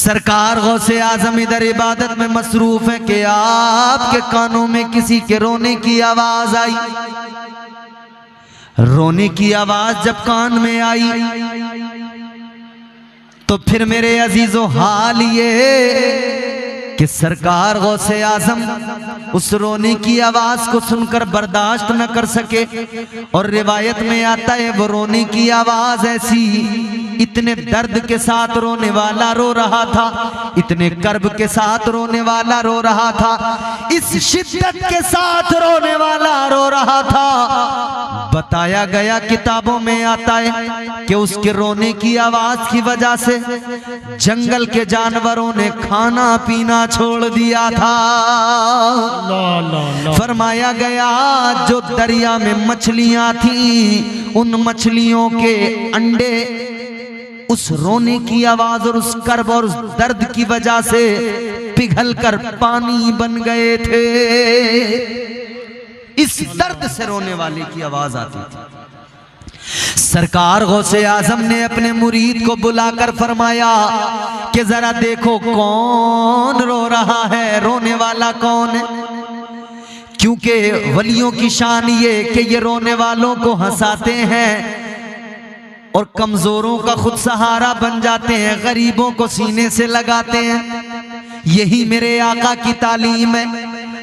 सरकार गौसे आजम इधर इबादत में मसरूफ है कि आपके कानों में किसी के रोने की आवाज आई। रोने की आवाज जब कान में आई तो फिर मेरे अजीजों हाल ये कि सरकार गौसे आजम उस रोने की आवाज को सुनकर बर्दाश्त न कर सके। और रिवायत में आता है वो रोने की आवाज ऐसी, इतने दर्द के साथ रोने वाला रो रहा था, इतने कर्ब के साथ रोने वाला रो रहा था, इस शिद्दत के साथ रोने वाला रो रहा था। बताया गया किताबों में आता है कि उसके रोने की आवाज की वजह से जंगल के जानवरों ने खाना पीना छोड़ दिया था। फरमाया गया जो दरिया में मछलियां थी उन मछलियों के अंडे उस रोने की आवाज और उस कर्ब और उस दर्द की वजह से पिघलकर पानी बन गए थे। इस दर्द से रोने वाले की आवाज आती थी। सरकार गौसे आजम ने अपने मुरीद को बुलाकर फरमाया कि जरा देखो कौन रो रहा है, रोने वाला कौन है। क्योंकि वलियों की शान ये कि ये रोने वालों को हंसाते हैं और कमजोरों का खुद सहारा बन जाते हैं, गरीबों को सीने से लगाते हैं। यही मेरे आका की तालीम है।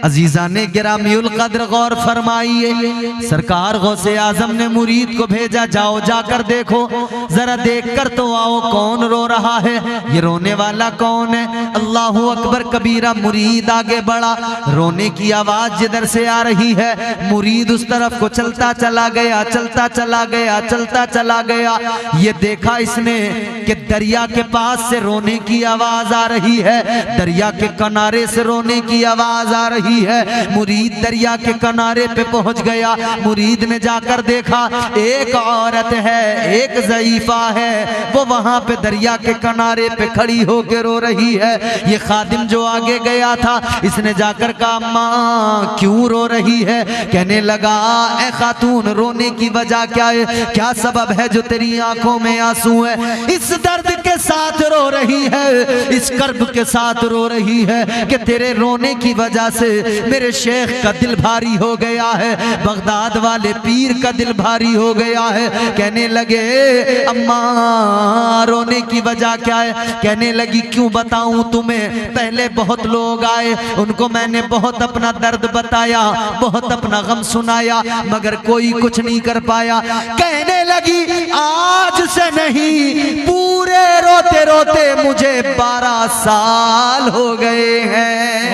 अजीजा ने गिरामीउल कद्र गौर फरमाइए। सरकार गौसे आजम ने मुरीद को भेजा, जाओ जाकर देखो, जरा देखकर तो आओ कौन रो रहा है, ये रोने वाला कौन है। अल्लाहु अकबर कबीरा। मुरीद आगे बढ़ा, रोने की आवाज जिधर से आ रही है मुरीद उस तरफ को चलता चला गया, चलता चला गया, चलता चला गया। ये देखा इसने कि दरिया के पास से रोने की आवाज आ रही है, दरिया के किनारे से रोने की आवाज आ रही है। मुरीद दरिया के किनारे पे पहुंच गया। मुरीद ने जाकर देखा एक औरत है, एक ज़ईफा है, वो वहां पे दरिया के किनारे पे खड़ी होकर रो रही है। ये खादिम जो आगे गया था इसने जाकर कहा माँ क्यों रो रही है। कहने लगा ए खातून रोने की वजह क्या है, क्या सबब है जो तेरी आंखों में आंसू है। इस दर्द के साथ रो रही है, इस कर्ब के साथ रो रही है कि तेरे रोने की वजह से मेरे शेख का दिल भारी हो गया है, बगदाद वाले पीर का दिल भारी हो गया है। कहने लगे अम्मा रोने की वजह क्या है। कहने लगी क्यों बताऊं तुम्हें, पहले बहुत लोग आए, उनको मैंने बहुत अपना दर्द बताया, बहुत अपना गम सुनाया, मगर कोई कुछ नहीं कर पाया। कहने लगी आज से नहीं पूरे रोते रोते मुझे 12 साल हो गए हैं।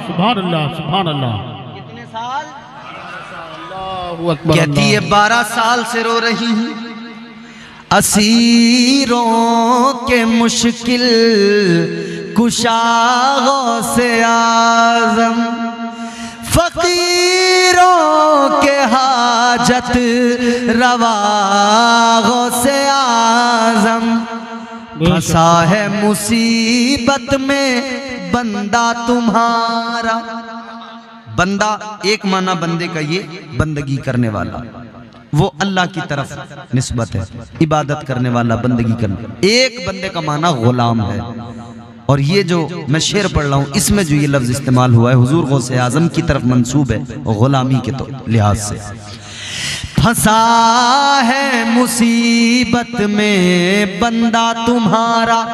सुभान अल्लाह, सुभान अल्लाह। कितने साल? कहती है 12 साल से रो रही हूँ। असीरों के मुश्किल कुशाओं से आजम, फकीरों के हाजत रवाओं से आजम, फंसा है मुसीबत में बंदा तुम्हारा। बंदा एक माना बंदे का ये बंदगी करने वाला, वो अल्लाह की तरफ निस्बत है, इबादत करने वाला, बंदगी करने। एक बंदे का माना गुलाम है। और ये जो मैं शेर पढ़ रहा हूँ इसमें जो ये लफ्ज इस्तेमाल हुआ है हुजूर गौसे आजम की तरफ मंसूब है गुलामी के तो लिहाज से। फंसा है मुसीबत में बंदा तुम्हारा,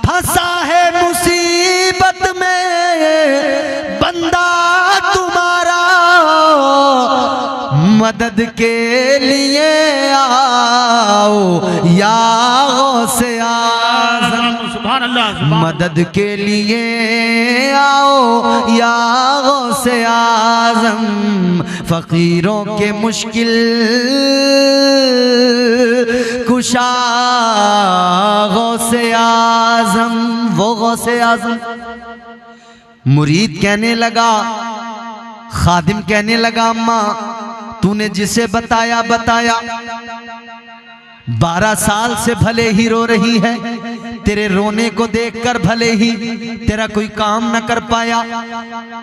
फंसा है मुसीबत में बंदा तुम्हारा, मदद के लिए आओ या गौसे आज़म, सुभान अल्लाह, मदद के लिए आओ या गौसे आज़म, फकीरों के मुश्किल कुशा गौसे आज़म। वो गौसे आज़म। मुरीद कहने लगा, खादिम कहने लगा अम्मा तूने जिसे बताया 12 साल से भले ही रो रही है, तेरे रोने को देखकर भले ही तेरा कोई काम न कर पाया,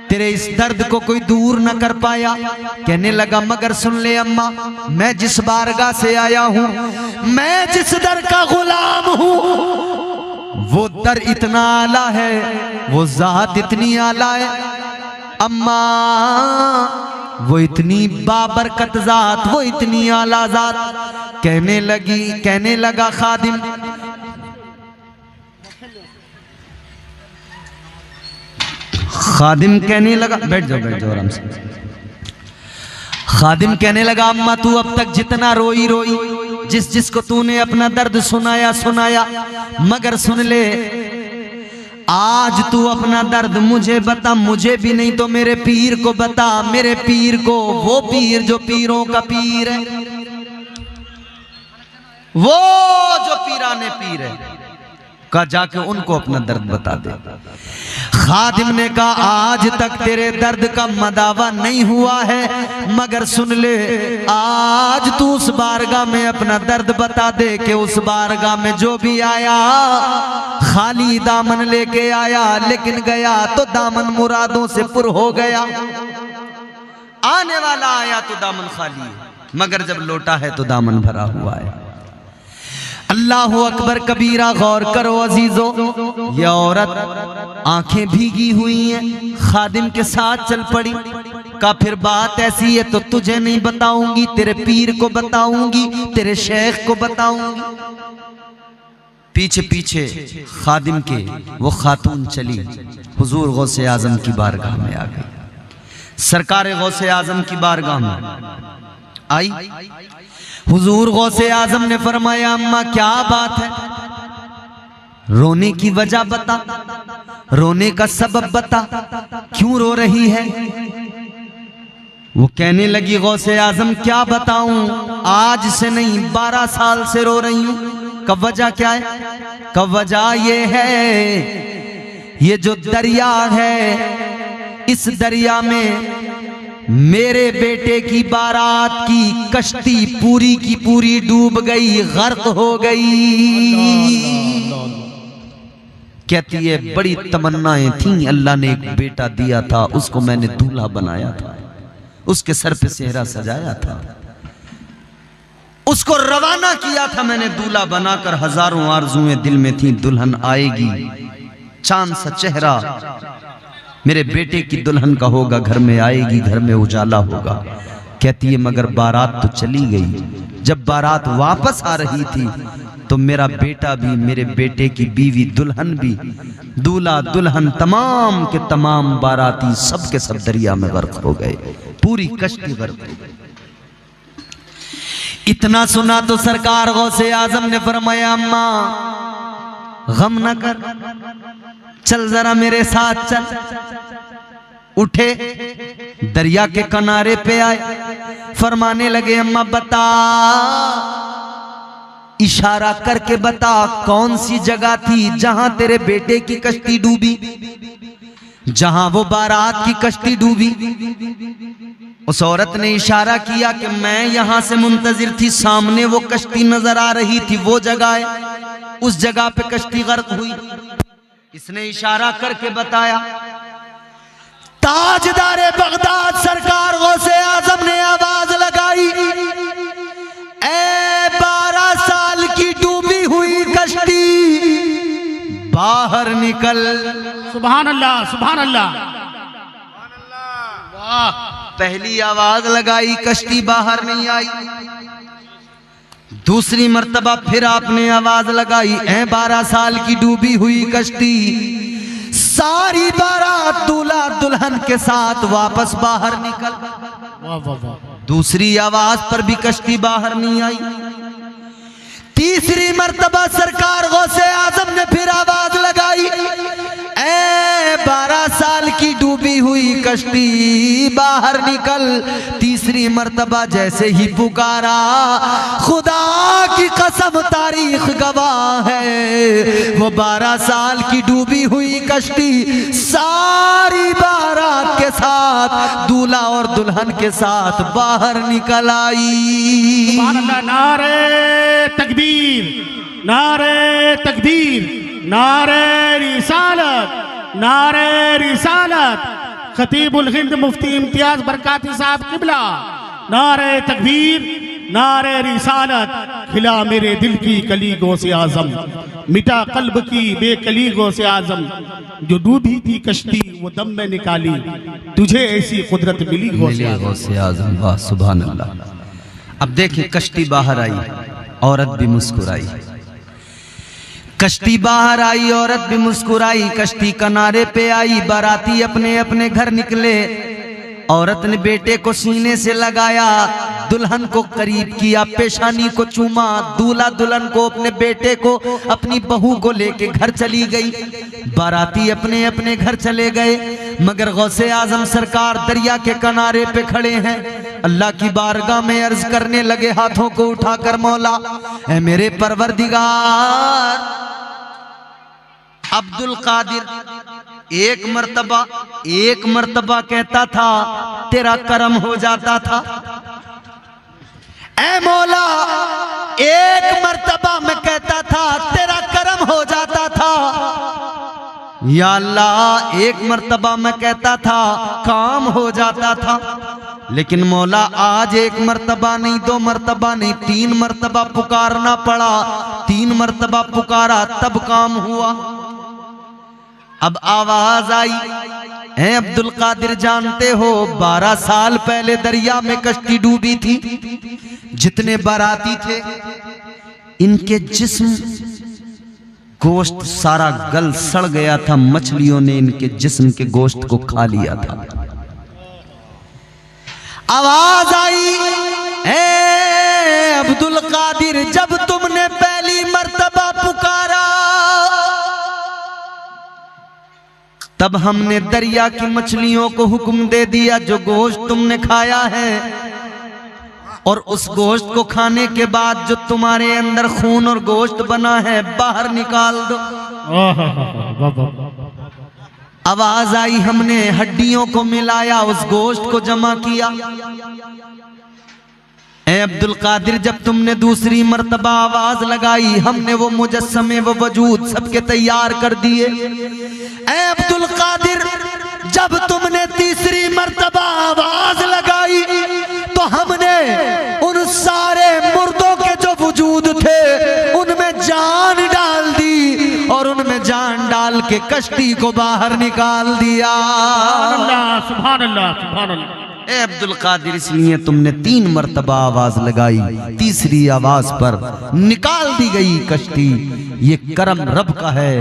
तेरे इस दर्द को कोई दूर न कर पाया। कहने लगा मगर सुन ले अम्मा, मैं जिस बारगाह से आया हूं, मैं जिस दर का गुलाम हूं, वो दर इतना आला है, वो जात इतनी आला है। अम्मा वो इतनी बाबरकत जात, वो इतनी आला जात। कहने लगा खादिम, कहने लगा, बैठ जाओ आराम से। खादिम कहने लगा, अम्मा तू अब तक जितना रोई जिसको तूने अपना दर्द सुनाया, मगर सुन ले, आज तू अपना दर्द मुझे बता, मुझे भी नहीं तो मेरे पीर को बता, मेरे पीर को, वो पीर जो पीरों का पीर है, वो जो पीराने पीर है, का जाके उनको अपना दर्द बता दे। खादिम ने कहा, आज तक तेरे दर्द का मदावा नहीं हुआ है, मगर सुन ले, आज तू उस बारगाह में अपना दर्द बता दे कि उस बारगाह में जो भी आया खाली दामन लेके आया, लेकिन गया तो दामन मुरादों से पुर हो गया। आने वाला आया तो दामन खाली है, मगर जब लौटा है तो दामन भरा हुआ है। अल्लाहु अकबर कबीरा। गौर करो अजीजों, ये औरत आंखें भीगी हुई हैं, खादिम के साथ चल पड़ी। का फिर बात ऐसी है तो तुझे नहीं बताऊंगी, तेरे पीर को बताऊंगी, तेरे शेख को बताऊंगी। पीछे पीछे खादिम के वो खातून चली, हुजूर गौसे आजम की बारगाह में आ गई। सरकार गौसे आजम की बारगाह में आई। हुजूर गौसे आजम ने फरमाया, अम्मा क्या बात है, रोने की वजह बता, रोने का सबब बता, क्यों रो रही है। वो कहने लगी, गौसे आजम क्या बताऊं, आज से नहीं 12 साल से रो रही हूं। कब वजह क्या है? कब वजह ये है, ये जो दरिया है, इस दरिया में मेरे बेटे की बारात की कश्ती पूरी की पूरी डूब गई, गर्क हो गई। कहती है, बड़ी तमन्नाएं थी, अल्लाह ने एक बेटा दिया था, उसको मैंने दूल्हा बनाया था, उसके सर पे सेहरा सजाया था, उसको रवाना किया था मैंने दूल्हा बनाकर। हजारों आरजुएं दिल में थी, दुल्हन आएगी, चांद सा चेहरा मेरे बेटे की दुल्हन का होगा, घर में आएगी, घर में उजाला होगा। कहती है, मगर बारात तो चली गई। जब बारात वापस आ रही थी तो मेरा बेटा भी, मेरे बेटे की बीवी दुल्हन भी, दूल्हा दुल्हन तमाम के तमाम बाराती सब के सब दरिया में गर्क हो गए, पूरी कश्ती गर्क हो गई। इतना सुना तो सरकार गौसे आजम ने फरमाया, अम्मा गम न कर, चल जरा मेरे साथ चल। उठे, दरिया के किनारे पे आए, फरमाने लगे, अम्मा बता, इशारा करके बता, कौन सी जगह थी जहां तेरे बेटे की कश्ती डूबी, जहां वो बारात की कश्ती डूबी। उस औरत ने इशारा किया कि मैं यहां से मुंतजिर थी, सामने वो कश्ती नजर आ रही थी, वो जगह है, उस जगह पे कश्ती गर्क हुई। इसने इशारा करके बताया। ताजदारे बगदाद सरकार गौसे आजम ने आवाज लगाई, ए 12 साल की डूबी हुई कश्ती, बाहर निकल। सुभान अल्लाह, सुभान अल्लाह, वाह। पहली आवाज लगाई, कश्ती बाहर नहीं आई। दूसरी मर्तबा फिर आपने आवाज लगाई, ऐ 12 साल की डूबी हुई कश्ती, सारी बारात दूल्हा दुल्हन के साथ वापस बाहर निकल। वाह वाह वाह। दूसरी आवाज पर भी कश्ती बाहर नहीं आई। तीसरी मर्तबा सरकार गौसे आजम ने फिर आवाज लगाई, ऐ 12 साल की डूबी हुई कश्ती, बाहर निकल। तीसरी मर्तबा जैसे ही पुकारा, खुदा की कसम तारीख गवाह है, वो 12 साल की डूबी हुई कश्ती सारी बारात के साथ, दूल्हा और दुल्हन के साथ बाहर निकल आई। सुभान अल्लाह। नारे तकबीर, नारे तकबीर, नारे रिसालत, नारे रिसालत। खतीबुल हिंद मुफ्ती इम्तियाज बरकाती साहब किबला, नारे तकबीर, नारे रिसालत, खिला मेरे दिल की कली गौसे आजम, मिटा कल्ब की बेकली गौसे आजम, जो डूबी थी कश्ती वो दम में निकाली, तुझे ऐसी कुदरत मिली गौसे आजम। वाह सुभान अल्लाह। अब देखिए कश्ती बाहर आई, औरत भी मुस्कुराई। कश्ती बाहर आई, औरत भी मुस्कुराई। कश्ती किनारे पे आई, बाराती अपने अपने घर निकले। औरत ने बेटे को सीने से लगाया, दुल्हन को करीब किया, पेशानी को चूमा। दूल्हा दुल्हन को, अपने बेटे को, अपनी बहू को लेके घर चली गई। बाराती अपने अपने घर चले गए, मगर गौसे आजम सरकार दरिया के किनारे पे खड़े हैं। अल्लाह की बारगाह में अर्ज करने लगे हाथों को उठाकर, मौला ऐ मेरे परवरदिगार। अब्दुल कादिर एक मर्तबा कहता था तेरा करम हो जाता था। ऐ मौला एक मर्तबा मैं कहता था तेरा करम हो जाता था। या अल्लाह एक मर्तबा मैं कहता था काम हो जाता था। लेकिन मौला आज एक मर्तबा नहीं, दो मर्तबा नहीं, 3 मर्तबा पुकारना पड़ा। 3 मर्तबा पुकारा तब काम हुआ। अब आवाज आई, है अब्दुल कादिर जानते हो 12 साल पहले दरिया में कश्ती डूबी थी। जितने बाराती थे इनके जिस्म गोश्त सारा गल सड़ गया था, मछलियों ने इनके जिस्म के गोश्त को खा लिया था। आवाज आई, ए अब्दुल कादिर जब तुमने पहली मर्तबा पुकारा तब हमने दरिया की मछलियों को हुक्म दे दिया जो गोश्त तुमने खाया है और उस गोश्त को खाने के बाद जो तुम्हारे अंदर खून और गोश्त बना है बाहर निकाल दो। आवाज आई, हमने हड्डियों को मिलाया, उस गोश्त को जमा किया। ए अब्दुल कादिर जब तुमने दूसरी मर्तबा आवाज लगाई हमने वो मुजस्समे वो वजूद सबके तैयार कर दिए। ए अब्दुल कादिर जब तुमने तीसरी मर्तबा आवाज लगाई तो हमने उन सारे मुर्दों के जो वजूद थे उनमें जान डाल दी और उनमें जान डाल के कश्ती को बाहर निकाल दिया। सुभान अल्लाह, सुभान अल्लाह। ए अब्दुल कादिर इसलिए तुमने 3 मर्तबा आवाज लगाई, तीसरी आवाज पर निकाल दी गई कश्ती। ये करम रब का है,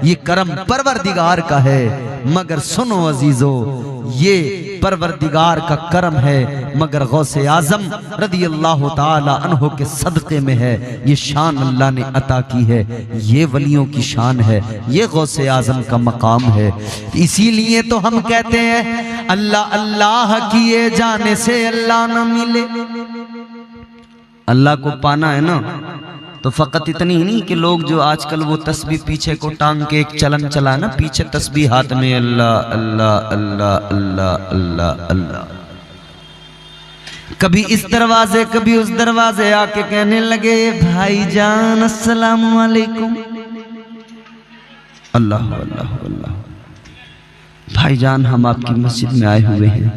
ये करम परवरदिगार का है। मगर सुनो अजीजो, ये परवरदिगार का करम है मगर गौसे आजम रदी अल्लाह ताला अन्हो के सदक़े में है। ये शान अल्लाह ने अता की है, ये वलियों की शान है, ये गौसे आजम का मकाम है। इसीलिए तो हम कहते हैं अल्लाह अल्लाह किए जाने से अल्लाह न मिले। अल्लाह को पाना है ना तो फकत इतनी ही नहीं कि लोग जो आजकल वो तस्बीह पीछे को टांग के एक चलन चला ना, पीछे तस्बीह हाथ में अल्लाह अल्लाह अल्लाह अल्लाह अल्लाह अल्लाह, कभी इस दरवाजे कभी उस दरवाजे आके कहने लगे भाईजान अस्सलाम वालेकुम। अल्लाह अल्लाह अल्लाह। भाईजान हम आपकी मस्जिद में आए हुए हैं,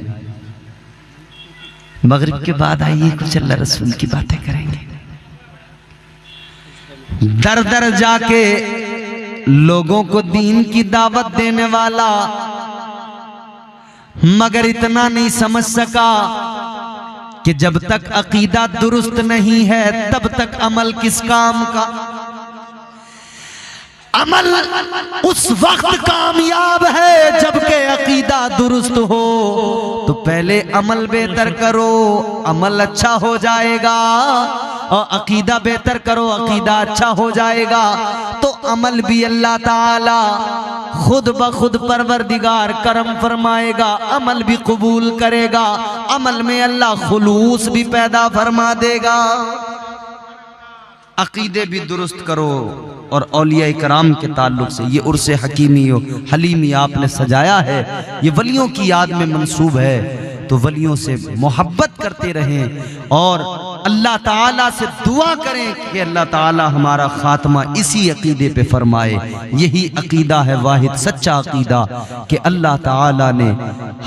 मगरिब के बाद आइए कुछ अल्लाह रसूल की बातें करेंगे। दर दर जाके लोगों को दीन की दावत देने वाला मगर इतना नहीं समझ सका कि जब तक अकीदा दुरुस्त नहीं है तब तक अमल किस काम का। अमल उस वक्त कामयाब है जबकि अकीदा दुरुस्त हो। तो पहले अमल बेहतर करो, अमल अच्छा हो जाएगा, और अकीदा बेहतर करो, अकीदा अच्छा हो जाएगा। तो अमल भी अल्लाह ताला खुद ब खुद परवरदिगार करम फरमाएगा, अमल भी कबूल करेगा, अमल में अल्लाह खुलूस भी पैदा फरमा देगा। अकीदे भी दुरुस्त करो। और औलिया इकराम के ताल्लुक से ये उर्से हकीमी हलीमी आपने सजाया है, ये वलियों की याद में मंसूब है। तो वलियों से मोहब्बत करते रहें और अल्लाह ताला से दुआ करें कि अल्लाह ताला हमारा खात्मा इसी अकीदे पे फरमाए। यही अकीदा है वाहिद सच्चा अकीदा कि अल्लाह ताला ने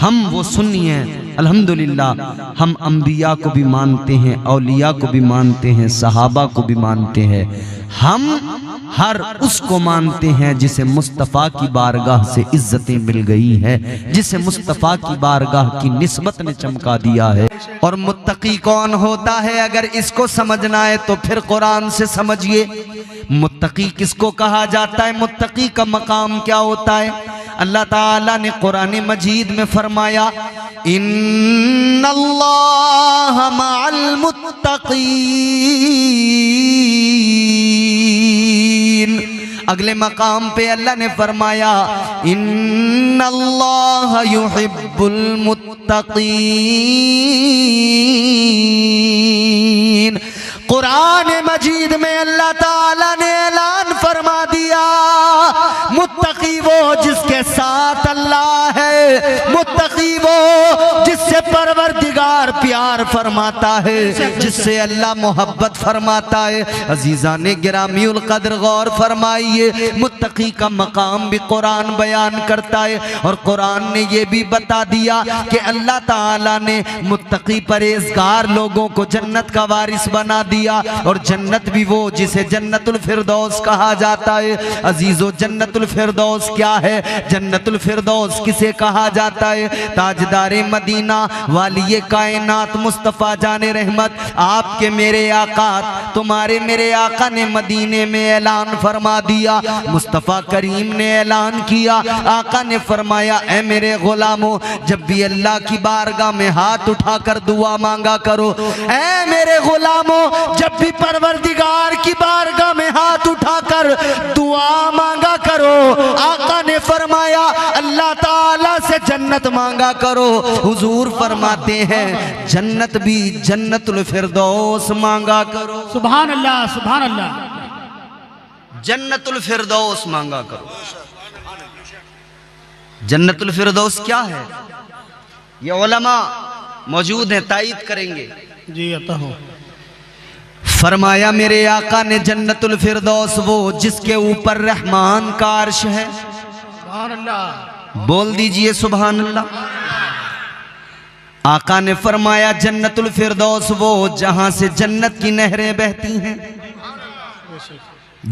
हम वो सुन्नी हैं अल्हम्दुलिल्लाह हम अंबिया को भी मानते हैं, औलिया को भी मानते हैं, सहाबा को भी मानते हैं। हम हर उसको मानते हैं जिसे मुस्तफ़ा की बारगाह से इज्जतें मिल गई है, जिसे मुस्तफ़ा की बारगाह की निस्बत ने चमका दिया है। और मुत्तकी कौन होता है, अगर इसको समझना है तो फिर कुरान से समझिए। मुत्तकी किसको कहा जाता है, मुत्तकी का मकाम क्या होता है। अल्लाह ताला ने कुरान मजीद में फरमाया, इन्नल्लाह मअल मुत्तकीन। अगले मकाम पे अल्लाह ने फरमाया, इन्नल्लाह युहिब्बुल मुत्तकीन। कुरान मजीद में अल्लाह ताला ने ऐलान फरमा दिया, मुत्तकी वो जिसके साथ अल्लाह है, मुत्तकी वो जिससे परवरदिगार प्यार फरमाता है, जिससे अल्लाह मोहब्बत फरमाता है। अजीज़ान गिरामीउल कद्र गौर फरमाइए, मुत्तकी का मकाम भी कुरान बयान करता है। और कुरान ने ये भी बता दिया कि अल्लाह ताला ने मुत्तकी परहेज़गार लोगों को जन्नत का वारिस बना दिया। और जन्नत भी वो जिसे जन्नतुल फिरदौस कहा जाता है। अजीजो, जन्नतुल फिरदौस क्या है, जन्नतुल फिरदौस किसे कहा जाता है। ताजदारे मदीना वालिये कायनात मुस्तफ़ा जाने रहमत, आपके मेरे आका, तुम्हारे मेरे आका ने मदीने में ऐलान फरमा दिया। मुस्तफ़ा करीम ने ऐलान किया, आका ने फरमाया, ऐ मेरे गुलामों, जब भी अल्लाह की बारगाह में हाथ उठाकर दुआ मांगा करो। ऐ मेरे गुलामों, जब भी परवरदिगार की बारगाह में हाथ उठाकर दुआ मांगा करो। आका ने फरमाया, अल्लाह ताला से जन्नत मांगा करो। हुजूर फरमाते हैं, जन्नत भी जन्नतुल फिरदौस मांगा करो। सुभान अल्लाह, सुभान अल्लाह। जन्नतुल फिरदौस मांगा करो। जन्नतुल फिरदौस क्या है, ये उलमा मौजूद हैं, तायीद करेंगे। जी अता हो। फरमाया मेरे आका ने, जन्नतुल फिरदौस वो जिसके ऊपर रहमान का अर्श है। सुभान अल्लाह। बोल दीजिए सुभान अल्लाह। आका ने फरमाया, जन्नतुल फिरदौस वो जहां से जन्नत की नहरें बहती हैं।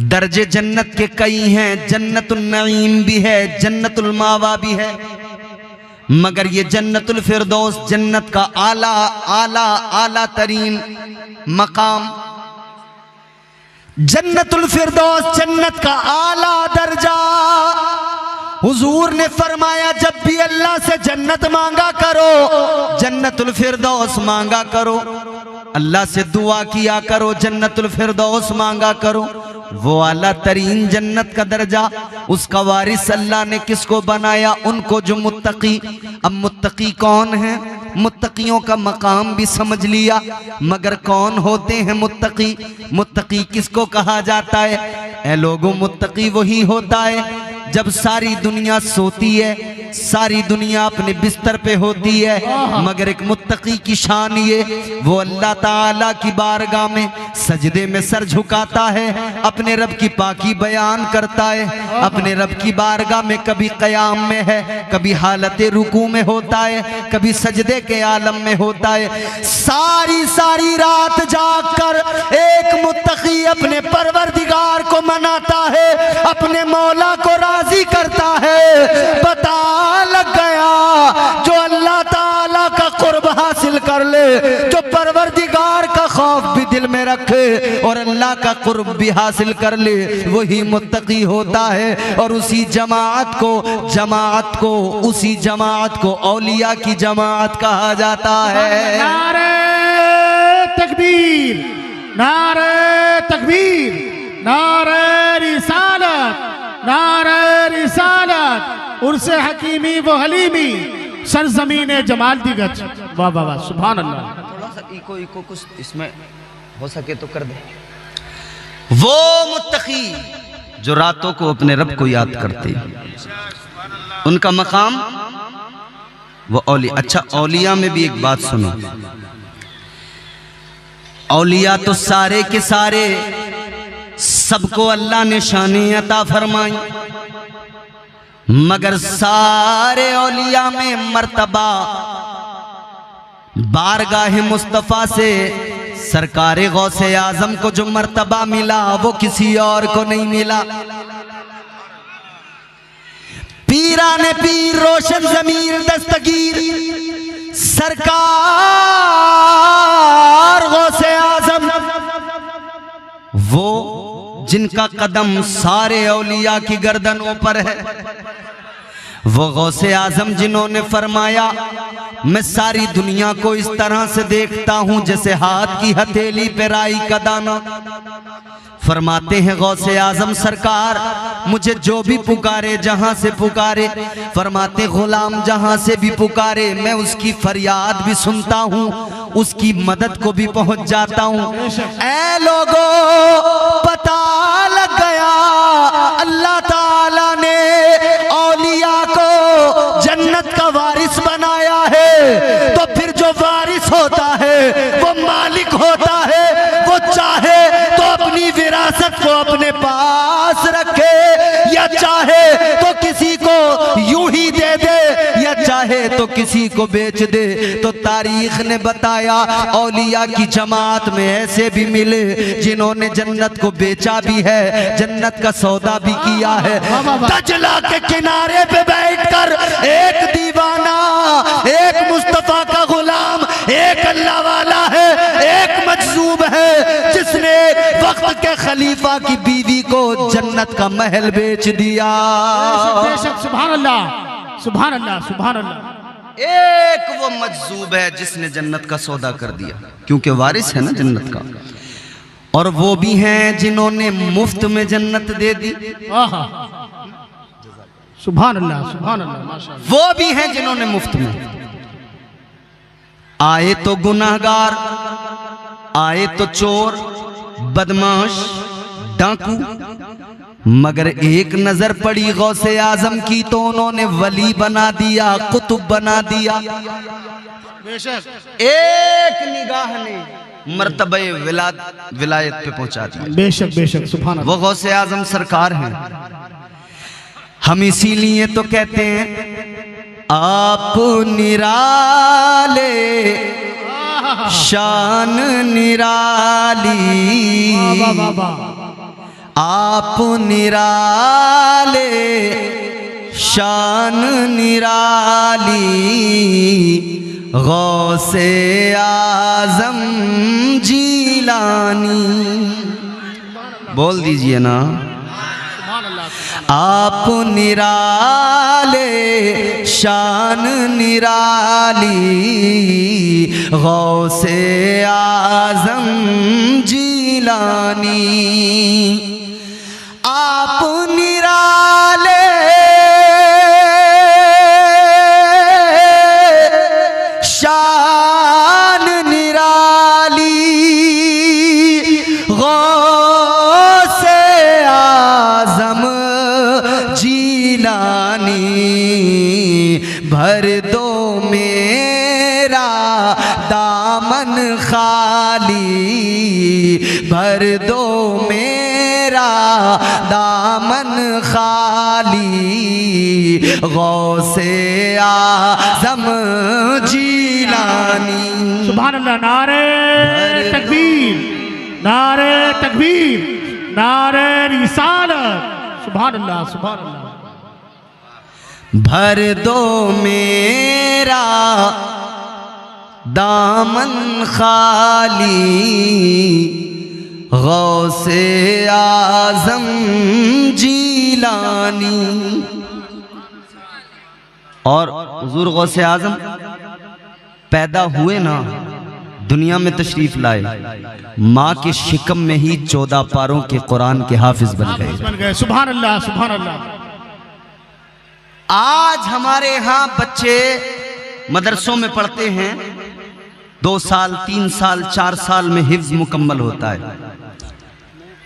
दर्जे जन्नत के कई हैं, जन्नतुल नईम भी है, जन्नतुल मावा भी है, मगर ये जन्नतुल फिरदौस जन्नत का आला आला आला तरीन मकाम, जन्नतुल फिरदौस जन्नत का आला दर्जा। हुजूर ने फरमाया, जब भी अल्लाह से जन्नत मांगा करो, जन्नतुल फिरदौस मांगा करो। अल्लाह से दुआ किया करो, जन्नतुल फिरदौस मांगा करो। वो आला तरीन जन्नत का दर्जा, उसका वारिस अल्लाह ने किसको बनाया, उनको जो मुत्तकी। अब मुत्तकी कौन है, मुत्तकियों का मकाम भी समझ लिया, मगर कौन होते हैं मुत्तकी। मुत्तकी किसको कहा जाता है। ऐ लोगों, मुत्तकी वही होता है जब सारी दुनिया सोती है, सारी दुनिया अपने बिस्तर पे होती है, मगर एक मुत्तकी की शान ये, वो अल्लाह ताला की बारगाह में सजदे में सर झुकाता है, अपने रब की पाकी बयान करता है, अपने रब की बारगाह में कभी क़याम में है, कभी हालत रुकू में होता है, कभी सजदे के आलम में होता है। सारी सारी रात जाग कर एक मुत्तकी अपने परवरदिगार को मनाता है, अपने मौला को राजी करता है। पता लग गया, जो अल्लाह ताला का कुर्ब हासिल कर ले, जो परवरदिगार का खौफ भी दिल में रखे और अल्लाह का कुर्ब भी हासिल कर ले, वही मुत्तकी होता है। और उसी जमात को औलिया की जमात कहा जाता है। नारे तकबीर, नारे तकबीर, नारे रिसालत, नारे रिसालत, उर्से हकीमी वो हलीमी, सरजमीन जमाल दी गज। वाह वाह वाह, सुभान अल्लाह। थोड़ा सा इको कुछ इसमें हो सके तो कर दे। वो मुत्तकी जो रातों को अपने रब को याद करते, उनका मकाम वो औलिया। अच्छा, औलिया में भी एक बात सुनो, औलिया तो सारे के सारे सबको अल्लाह ने शानें अता फरमाई, मगर सारे औलिया में मर्तबा बारगाह मुस्तफ़ा से सरकारे गौसे आजम को जो मर्तबा मिला वो किसी और को नहीं मिला। पीराने पीर रोशन ज़मीर दस्तगीर सरकार गौसे आजम, वो जिनका कदम सारे औलिया की गर्दनों पर है, वो गौसे आजम जिन्होंने फरमाया मैं सारी दुनिया को इस तरह से देखता हूं जैसे हाथ की हथेली पे राई का दाना। फरमाते हैं गौसे आजम सरकार मुझे जो भी पुकारे जहां से पुकारे, फरमाते गुलाम जहां से भी पुकारे मैं उसकी फरियाद भी सुनता हूं, उसकी मदद को भी पहुंच जाता हूं। ऐ लोगों पता लग गया अल्लाह ताला ने औलिया को जन्नत का वारिस बनाया है, तो फिर जो वारिस होता है वो मालिक होता है, वो चाहे तो अपनी विरासत को अपने पास रखे या चाहे तो किसी को यूं ही दे दे या चाहे तो किसी को बेच दे। तो तारीख ने बताया औलिया की जमात में ऐसे भी मिले जिन्होंने जन्नत को बेचा भी है, जन्नत का सौदा भी किया है। दजला के किनारे पे बैठकर एक दीवाना, एक मुस्तफा का गुलाम, एक अल्लाह वाला है, एक मजसूब है जिसने वक्त के खलीफा की बीवी को जन्नत का महल बेच दिया। बेशक, सुभान अल्लाह, सुभान अल्लाह, सुभान अल्लाह। एक वो मजसूब है जिसने जन्नत का सौदा कर दिया, क्योंकि वारिस है ना जन्नत का। और वो भी हैं जिन्होंने मुफ्त में जन्नत दे दी। सुभान अल्लाह, सुभान अल्लाह, माशाअल्लाह। वो भी हैं जिन्होंने मुफ्त में। आए तो गुनाहगार, आए तो चोर, बदमाश, डाकू, मगर एक नजर पड़ी गौसे आजम की तो उन्होंने वली बना दिया, कुतुब बना दिया। एक निगाह ने मर्तबे विलायत पे पहुंचा दिया। बेशक, बेशक, सुभान अल्लाह। वो गौसे आजम सरकार हैं। हम इसीलिए तो कहते हैं आप निराले शान निराली, आप निराले शान निराली, गौसे आजम जीलानी। बोल दीजिए ना, आप निराले शान निराली, गौसे आजम जीलानी। आप निराले शान निराली, गौसे आजम जीलानी। भर दो मेरा दामन खाली, भर दो मेरा दामन खाली, गौसे आजम जीलानी। सुभान अल्लाह। नारे तकबीर, नारे तकबीर, नारे रिसालत। सुभान अल्लाह, सुभान अल्लाह। भर दो मेरा दामन खाली, गौसे आजम जीलानी। और हुजूर गौसे आजम पैदा हुए ना, दुनिया में तशरीफ लाए, माँ के शिकम में ही 14 पारों के कुरान के हाफिज बन गए। सुभान अल्लाह, सुभान अल्लाह। आज हमारे यहाँ बच्चे मदरसों में पढ़ते हैं, 2 साल 3 साल 4 साल में हिफ्ज मुकम्मल होता है,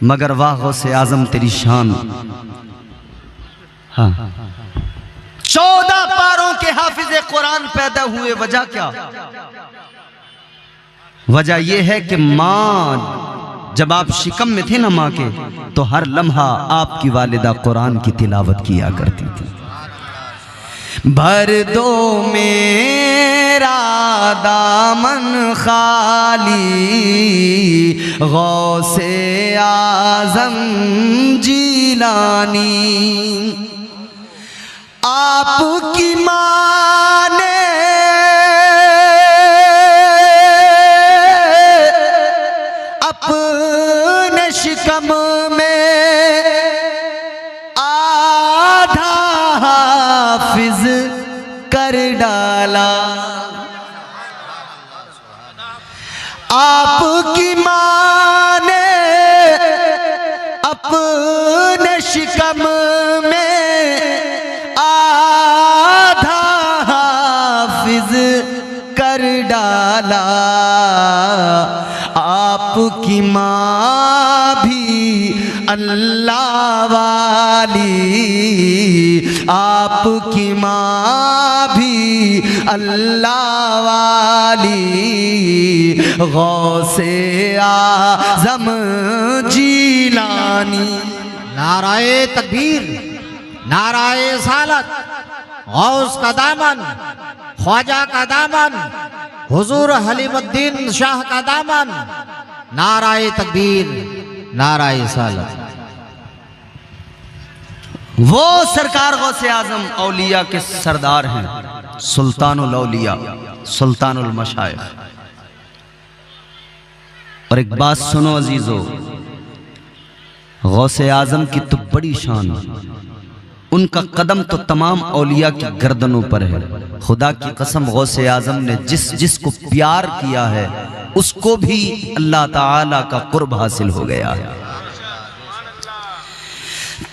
मगर वाह गौसे आजम तेरी शान। हाँ, 14 पारों के हाफिज कुरान पैदा हुए। वजह क्या? वजह यह है कि माँ जब आप शिकम में थे ना माँ के, तो हर लम्हा आपकी वालिदा कुरान की तिलावत किया करती थी। भर दो में मेरा दामन खाली, गौसे आजम जीलानी। आपकी माँ ने अपने शिकम में आधा हाफिज कर डाला। आपकी माँ ने अपने शिकम में आधा हाफिज कर डाला। आपकी माँ भी अल्लाह वाली, आपकी माँ भी अल्लाह वाली, गौसे आज़म जीलानी। नाराए तकबीर, नाराए सालत, गौस का दामन, ख्वाजा का दामन, हुजूर हलीमुद्दीन शाह का दामन। नाराए तकबीर, नाराए सालत। वो सरकार गौसे आजम औलिया के सरदार हैं, सुल्तानुल औलिया, सुल्तानुल मशाइख। और एक बात सुनो अजीजों, गौसे आजम की तो बड़ी शान, उनका कदम तो तमाम औलिया की गर्दनों पर है। खुदा की कसम, गौसे आजम ने जिसको प्यार किया है उसको भी अल्लाह ताला का कुर्ब हासिल हो गया है।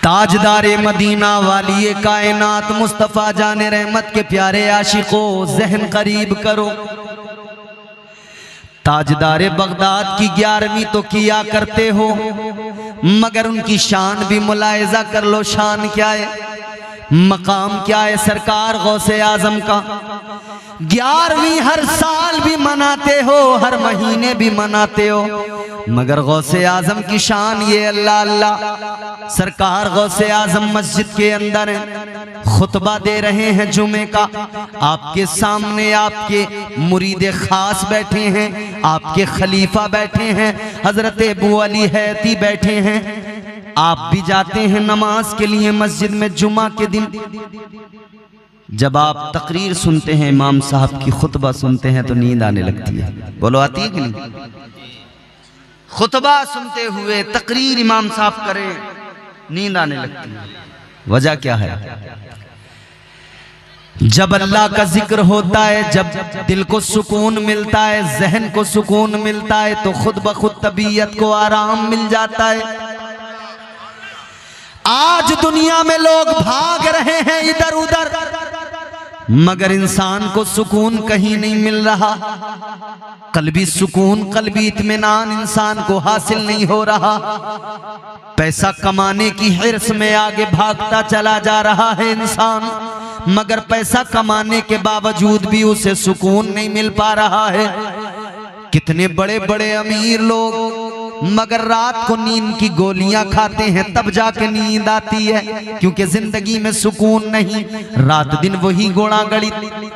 ताजदारे मदीना वाली कायनात मुस्तफ़ा जाने रहमत के प्यारे आशिकों, ज़हन करीब करो। ताजदारे बगदाद की 11वीं तो किया करते हो, मगर उनकी शान भी मुलायजा कर लो। शान क्या है, मकाम क्या है सरकार गौसे आजम का। 11वीं हर साल भी मनाते हो, हर महीने भी मनाते हो, मगर गौसे आजम की शान ये अल्लाह अल्लाह। सरकार गौसे आजम मस्जिद के अंदर हैं, खुतबा दे रहे हैं जुमे का। आपके सामने आपके मुरीद खास बैठे हैं, आपके खलीफा बैठे हैं, हजरत अबू अली हैती बैठे हैं। आप भी जाते हैं नमाज के लिए मस्जिद में जुमा के दिन। जब आप तकरीर सुनते हैं, इमाम साहब की खुतबा सुनते हैं, तो नींद आने लगती है। बोलो, आती है कि नहीं? खुतबा सुनते हुए तकरीर इमाम साहब करें, नींद आने लगती है। वजह क्या है? जब अल्लाह का जिक्र होता है, जब दिल को सुकून मिलता है, जहन को सुकून मिलता है, तो खुद ब खुद तबीयत को आराम मिल जाता है। आज दुनिया में लोग भाग रहे हैं इधर उधर, मगर इंसान को सुकून कहीं नहीं मिल रहा। कल्बी सुकून, कल्बी इत्मीनान इंसान को हासिल नहीं हो रहा। पैसा कमाने की हिर्स में आगे भागता चला जा रहा है इंसान, मगर पैसा कमाने के बावजूद भी उसे सुकून नहीं मिल पा रहा है। कितने बड़े बड़े अमीर लोग मगर रात को नींद की गोलियां खाते हैं, तब जाके नींद आती है, क्योंकि जिंदगी में सुकून नहीं। रात दिन वही घोड़ा गड़ी,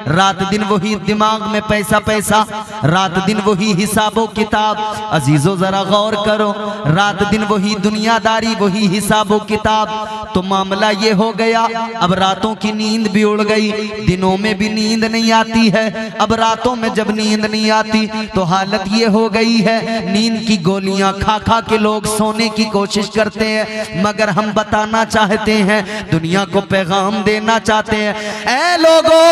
रात दिन वही दिमाग में पैसा पैसा, रात दिन वही हिसाबो किताब। अजीजों जरा गौर करो, रात दिन वही दुनियादारी, वही हिसाबो किताब। तो मामला ये हो गया, अब रातों की नींद भी उड़ गई, दिनों में भी नींद नहीं आती है। अब रातों में जब नींद नहीं आती तो हालत ये हो गई है, नींद की गोलियां खा खा के लोग सोने की कोशिश करते हैं। मगर हम बताना चाहते हैं, दुनिया को पैगाम देना चाहते हैं, ऐ लोगों,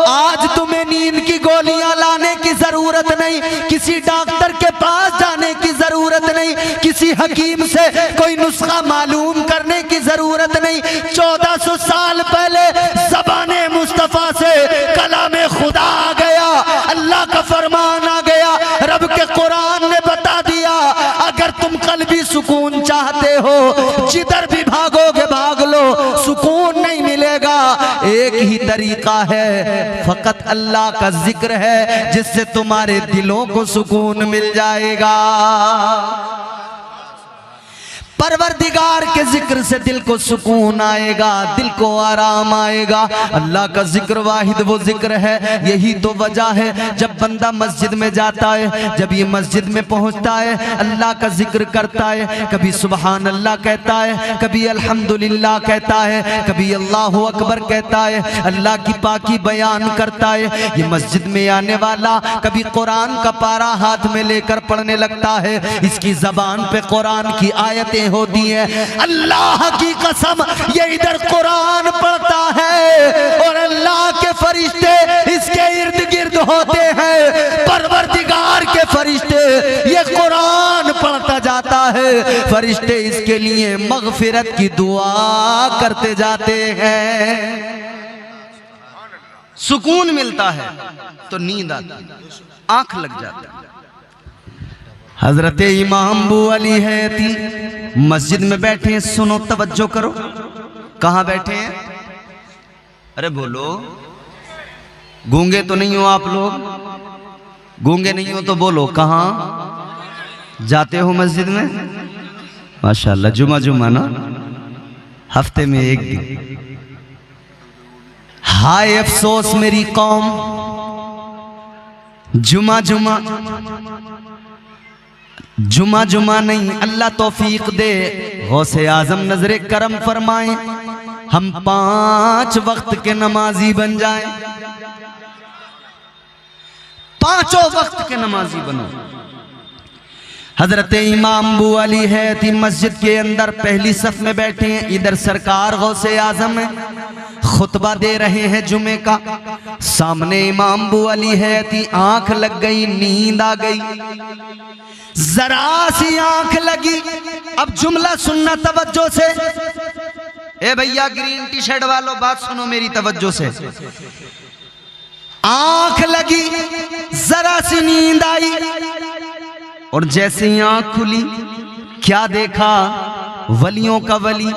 आज तुम्हें नींद की गोलियां लाने की जरूरत नहीं, किसी डॉक्टर के पास जाने की जरूरत नहीं, किसी हकीम से कोई नुस्खा मालूम करने की जरूरत नहीं। 1400 साल पहले ज़बाने मुस्तफा से कलामे खुदा आ गया, अल्लाह का फरमान आ गया, रब के कुरान ने बता दिया, अगर तुम कल्बी सुकून चाहते हो, जिधर भी भागोगे भाग लो, सुकून नहीं मिलेगा। एक ही तरीका है, फकत अल्लाह का जिक्र है, जिससे तुम्हारे दिलों को सुकून मिल जाएगा। परवरदिगार के जिक्र से दिल को सुकून आएगा, दिल को आराम आएगा। अल्लाह का जिक्र वाहिद वो जिक्र है। यही तो वजह है जब बंदा मस्जिद में जाता है, जब ये मस्जिद में पहुंचता है, अल्लाह का जिक्र करता है, कभी सुबहान अल्लाह कहता है, कभी अल्हम्दुलिल्लाह कहता है, कभी अल्लाहु अकबर कहता है, अल्लाह की पाकी बयान करता है। ये मस्जिद में आने वाला कभी कुरान का पारा हाथ में लेकर पढ़ने लगता है, इसकी जबान पे कुरान की आयतें होती है। अल्लाह की कसम ये इधर कुरान पढ़ता है और अल्लाह के फरिश्ते इसके इर्द गिर्द होते हैं। परवरदिगार के फरिश्ते ये कुरान पढ़ता जाता है, फरिश्ते इसके लिए मगफिरत की दुआ करते जाते हैं। सुकून मिलता है तो नींद आती, आंख लग जाती है। हजरत इमाम अबू अली हैती मस्जिद में बैठे हैं, सुनो तवज्जो करो। कहाँ बैठे हैं? अरे बोलो, गूंगे तो नहीं हो आप लोग? गूंगे नहीं हो तो बोलो, कहाँ जाते हो मस्जिद में? माशाल्लाह, जुमा जुमा ना, हफ्ते में एक दिन। हाय अफसोस मेरी कौम, जुमा जुमा जुमा जुमा नहीं। अल्लाह तौफीक दे, गौसे आजम नजरे करम फरमाए, हम 5 वक्त के नमाजी बन जाएं, 5 वक्त के नमाजी बनो। हजरत इमाम अबू अली हैती मस्जिद के अंदर पहली सफ में बैठे हैं। इधर सरकार गौसे आजम है, खुतबा दे रहे हैं जुमे का। सामने इमाम अबू अली हैती, आंख लग गई, नींद आ गई, जरा सी आंख लगी। अब जुमला सुनना तवज्जो से। ए भैया ग्रीन टी शर्ट वालों, बात सुनो मेरी तवज्जो से। आंख लगी, जरा सी नींद आई और जैसे ही आंख खुली, क्या देखा? वलियों का वली,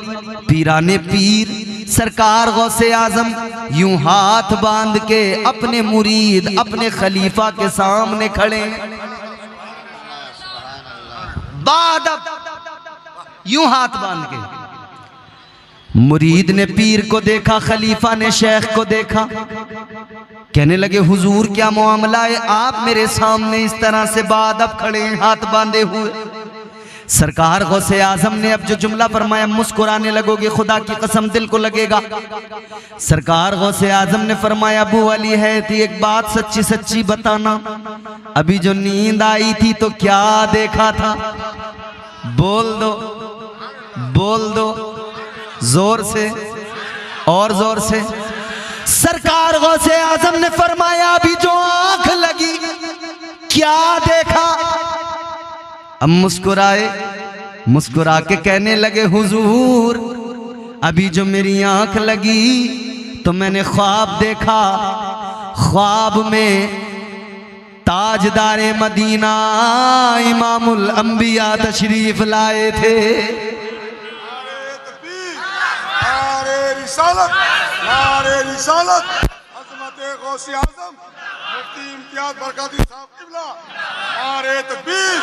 पीराने पीर सरकार गौसे आजम यूं हाथ बांध के अपने मुरीद, अपने खलीफा के सामने खड़े। बादब यूं हाथ बांध के। मुरीद ने पीर को देखा, खलीफा ने शेख को देखा, कहने लगे हुजूर क्या मामला है, आप मेरे सामने इस तरह से बादब खड़े हैं हाथ बांधे हुए। सरकार गौसे आजम ने अब जो जुमला फरमाया, मुस्कुराने लगोगे, खुदा की कसम दिल को लगेगा। सरकार गौसे आजम ने फरमाया, अबू अली है थी, एक बात सच्ची सच्ची बताना, अभी जो नींद आई थी तो क्या देखा था? बोल दो, बोल दो, जोर से और जोर से। सरकार गौसे आजम ने फरमाया, अभी जो आंख लगी क्या देखा? अब मुस्कुराए, मुस्कुरा के कहने लगे, हुजूर अभी जो मेरी आंख लगी तो मैंने ख्वाब देखा, ख्वाब में ताजदारे मदीना इमामुल अंबिया तशरीफ लाए थे। नारे रिसालत, अज़मत गौसे आज़म मुफ्ती इम्तियाज बरकाती साहब क़िबला, नारे तकबीर,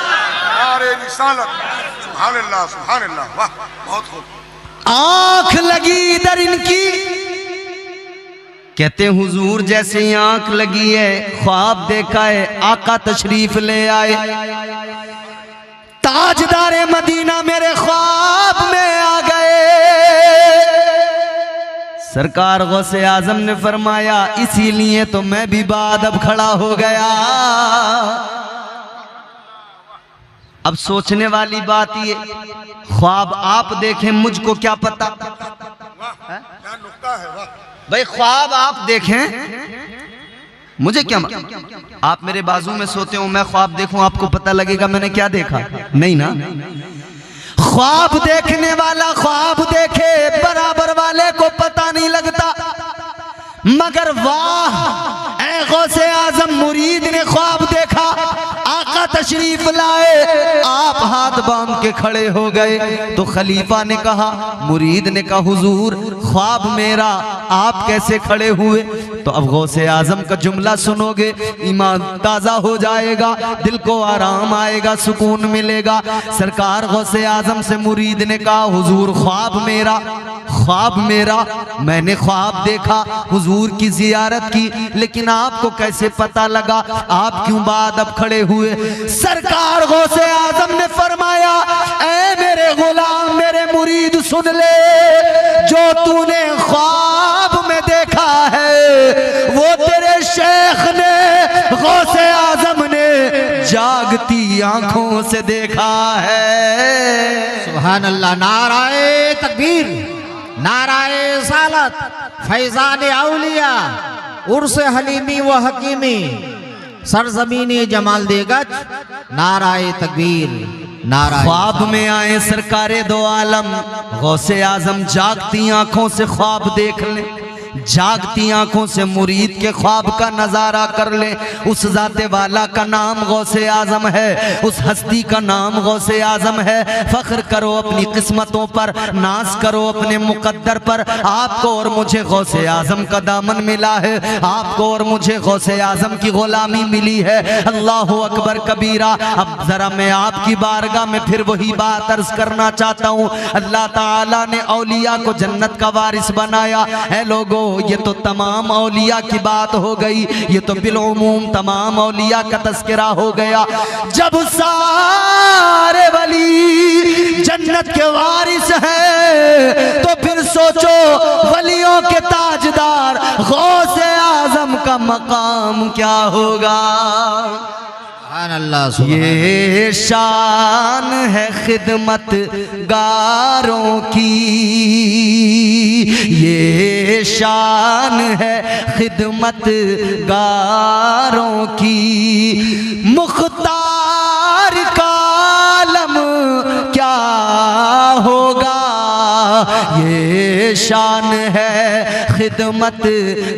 नारे रिसालत, सुभान अल्लाह, सुभान अल्लाह, वाह बहुत खूब। आंख लगी इधर इनकी, कहते हुजूर जैसे ही आंख लगी है, ख्वाब देखा है, आका तशरीफ ले आए, ताजदारे मदीना मेरे ख्वाब में आ गए। सरकार गौसे आजम ने फरमाया, इसीलिए तो मैं भी बादब खड़ा हो गया। अब सोचने वाली बात ये, ख्वाब आप देखें, मुझको क्या पता? क्या नुक्ता है, वाह। भाई ख्वाब आप देखें, मुझे क्या आप मेरे बाजू में सोते हो, मैं ख्वाब देखूं, आपको पता लगेगा मैंने क्या देखा? नहीं ना। ख्वाब देखने वाला ख्वाब देखे, बराबर वाले को पता नहीं लगता। मगर वाह, ऐ गौसे आजम मुरीद ने ख्वाब देखा, आका तशरीफ लाए, आप हाथ बांध के खड़े हो गए। तो खलीफा ने कहा, मुरीद ने कहा, हुजूर ख्वाब मेरा, आप कैसे खड़े हुए? तो अब गौसे आजम का जुमला सुनोगे, ईमान ताजा हो जाएगा, दिल को आराम आएगा, सुकून मिलेगा। सरकार गौसे आजम से मुरीद ने कहा, हुजूर ख्वाब मेरा, मैंने ख्वाब देखा, हुजूर की जियारत की, लेकिन आपको कैसे पता लगा? आप क्यों बाद अब खड़े हुए? सरकार गौसे आजम ने फरमाया, ऐ मेरे गुलाम, मेरे मुरीद सुन ले, जो तूने ख्वाब में देखा है वो तेरे शेख ने, गौसे आजम ने जागती आंखों से देखा है। सुभान अल्लाह। नाराए तकबीर, नाराए सालत, फैजान औलिया, उर्स हलीमी व हकीमी, सरजमीनी जमाल देगज, नाराए तकबीर, नाराए। ख्वाब में आए सरकारे दो आलम, गौसे आजम जागती आंखों से ख्वाब देख ले, जागती आंखों से मुरीद के ख्वाब का नजारा कर ले। उस जाते वाला का नाम गौसे आजम है, उस हस्ती का नाम गौसे आजम है। फख्र करो अपनी किस्मतों पर, नाज करो अपने मुकद्दर पर। आपको और मुझे गौसे आजम का दामन मिला है, आपको और मुझे गौसे आजम की गुलामी मिली है। अल्लाह अकबर कबीरा। अब जरा मैं आपकी बारगाह में फिर वही बात अर्ज करना चाहता हूँ। अल्लाह ताला ने औलिया को जन्नत का वारिस बनाया है। लोगों, ये तो तमाम औलिया की बात हो गई, ये तो बिलउमूम तमाम औलिया का तस्करा हो गया। जब सारे वली जन्नत के वारिस हैं, तो फिर सोचो वलियों के ताजदार गौसे आजम का मकाम क्या होगा। ये शान है खिदमत गारों की, ये शान है खिदमत गारों की, मुख्तार का आलम क्या होगा। ये शान है खिदमत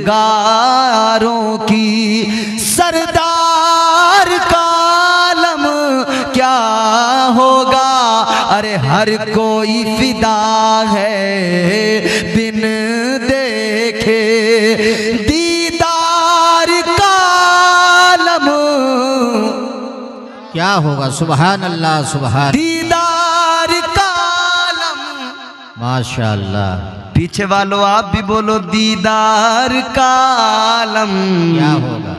गारों की, सरदार का आलम क्या होगा। अरे हर कोई फिदा है बिन देखे दीदार का आलम क्या होगा। सुभान अल्लाह, सुभान। दीदार का आलम, माशाअल्लाह। पीछे वालों आप भी बोलो, दीदार का आलम क्या होगा,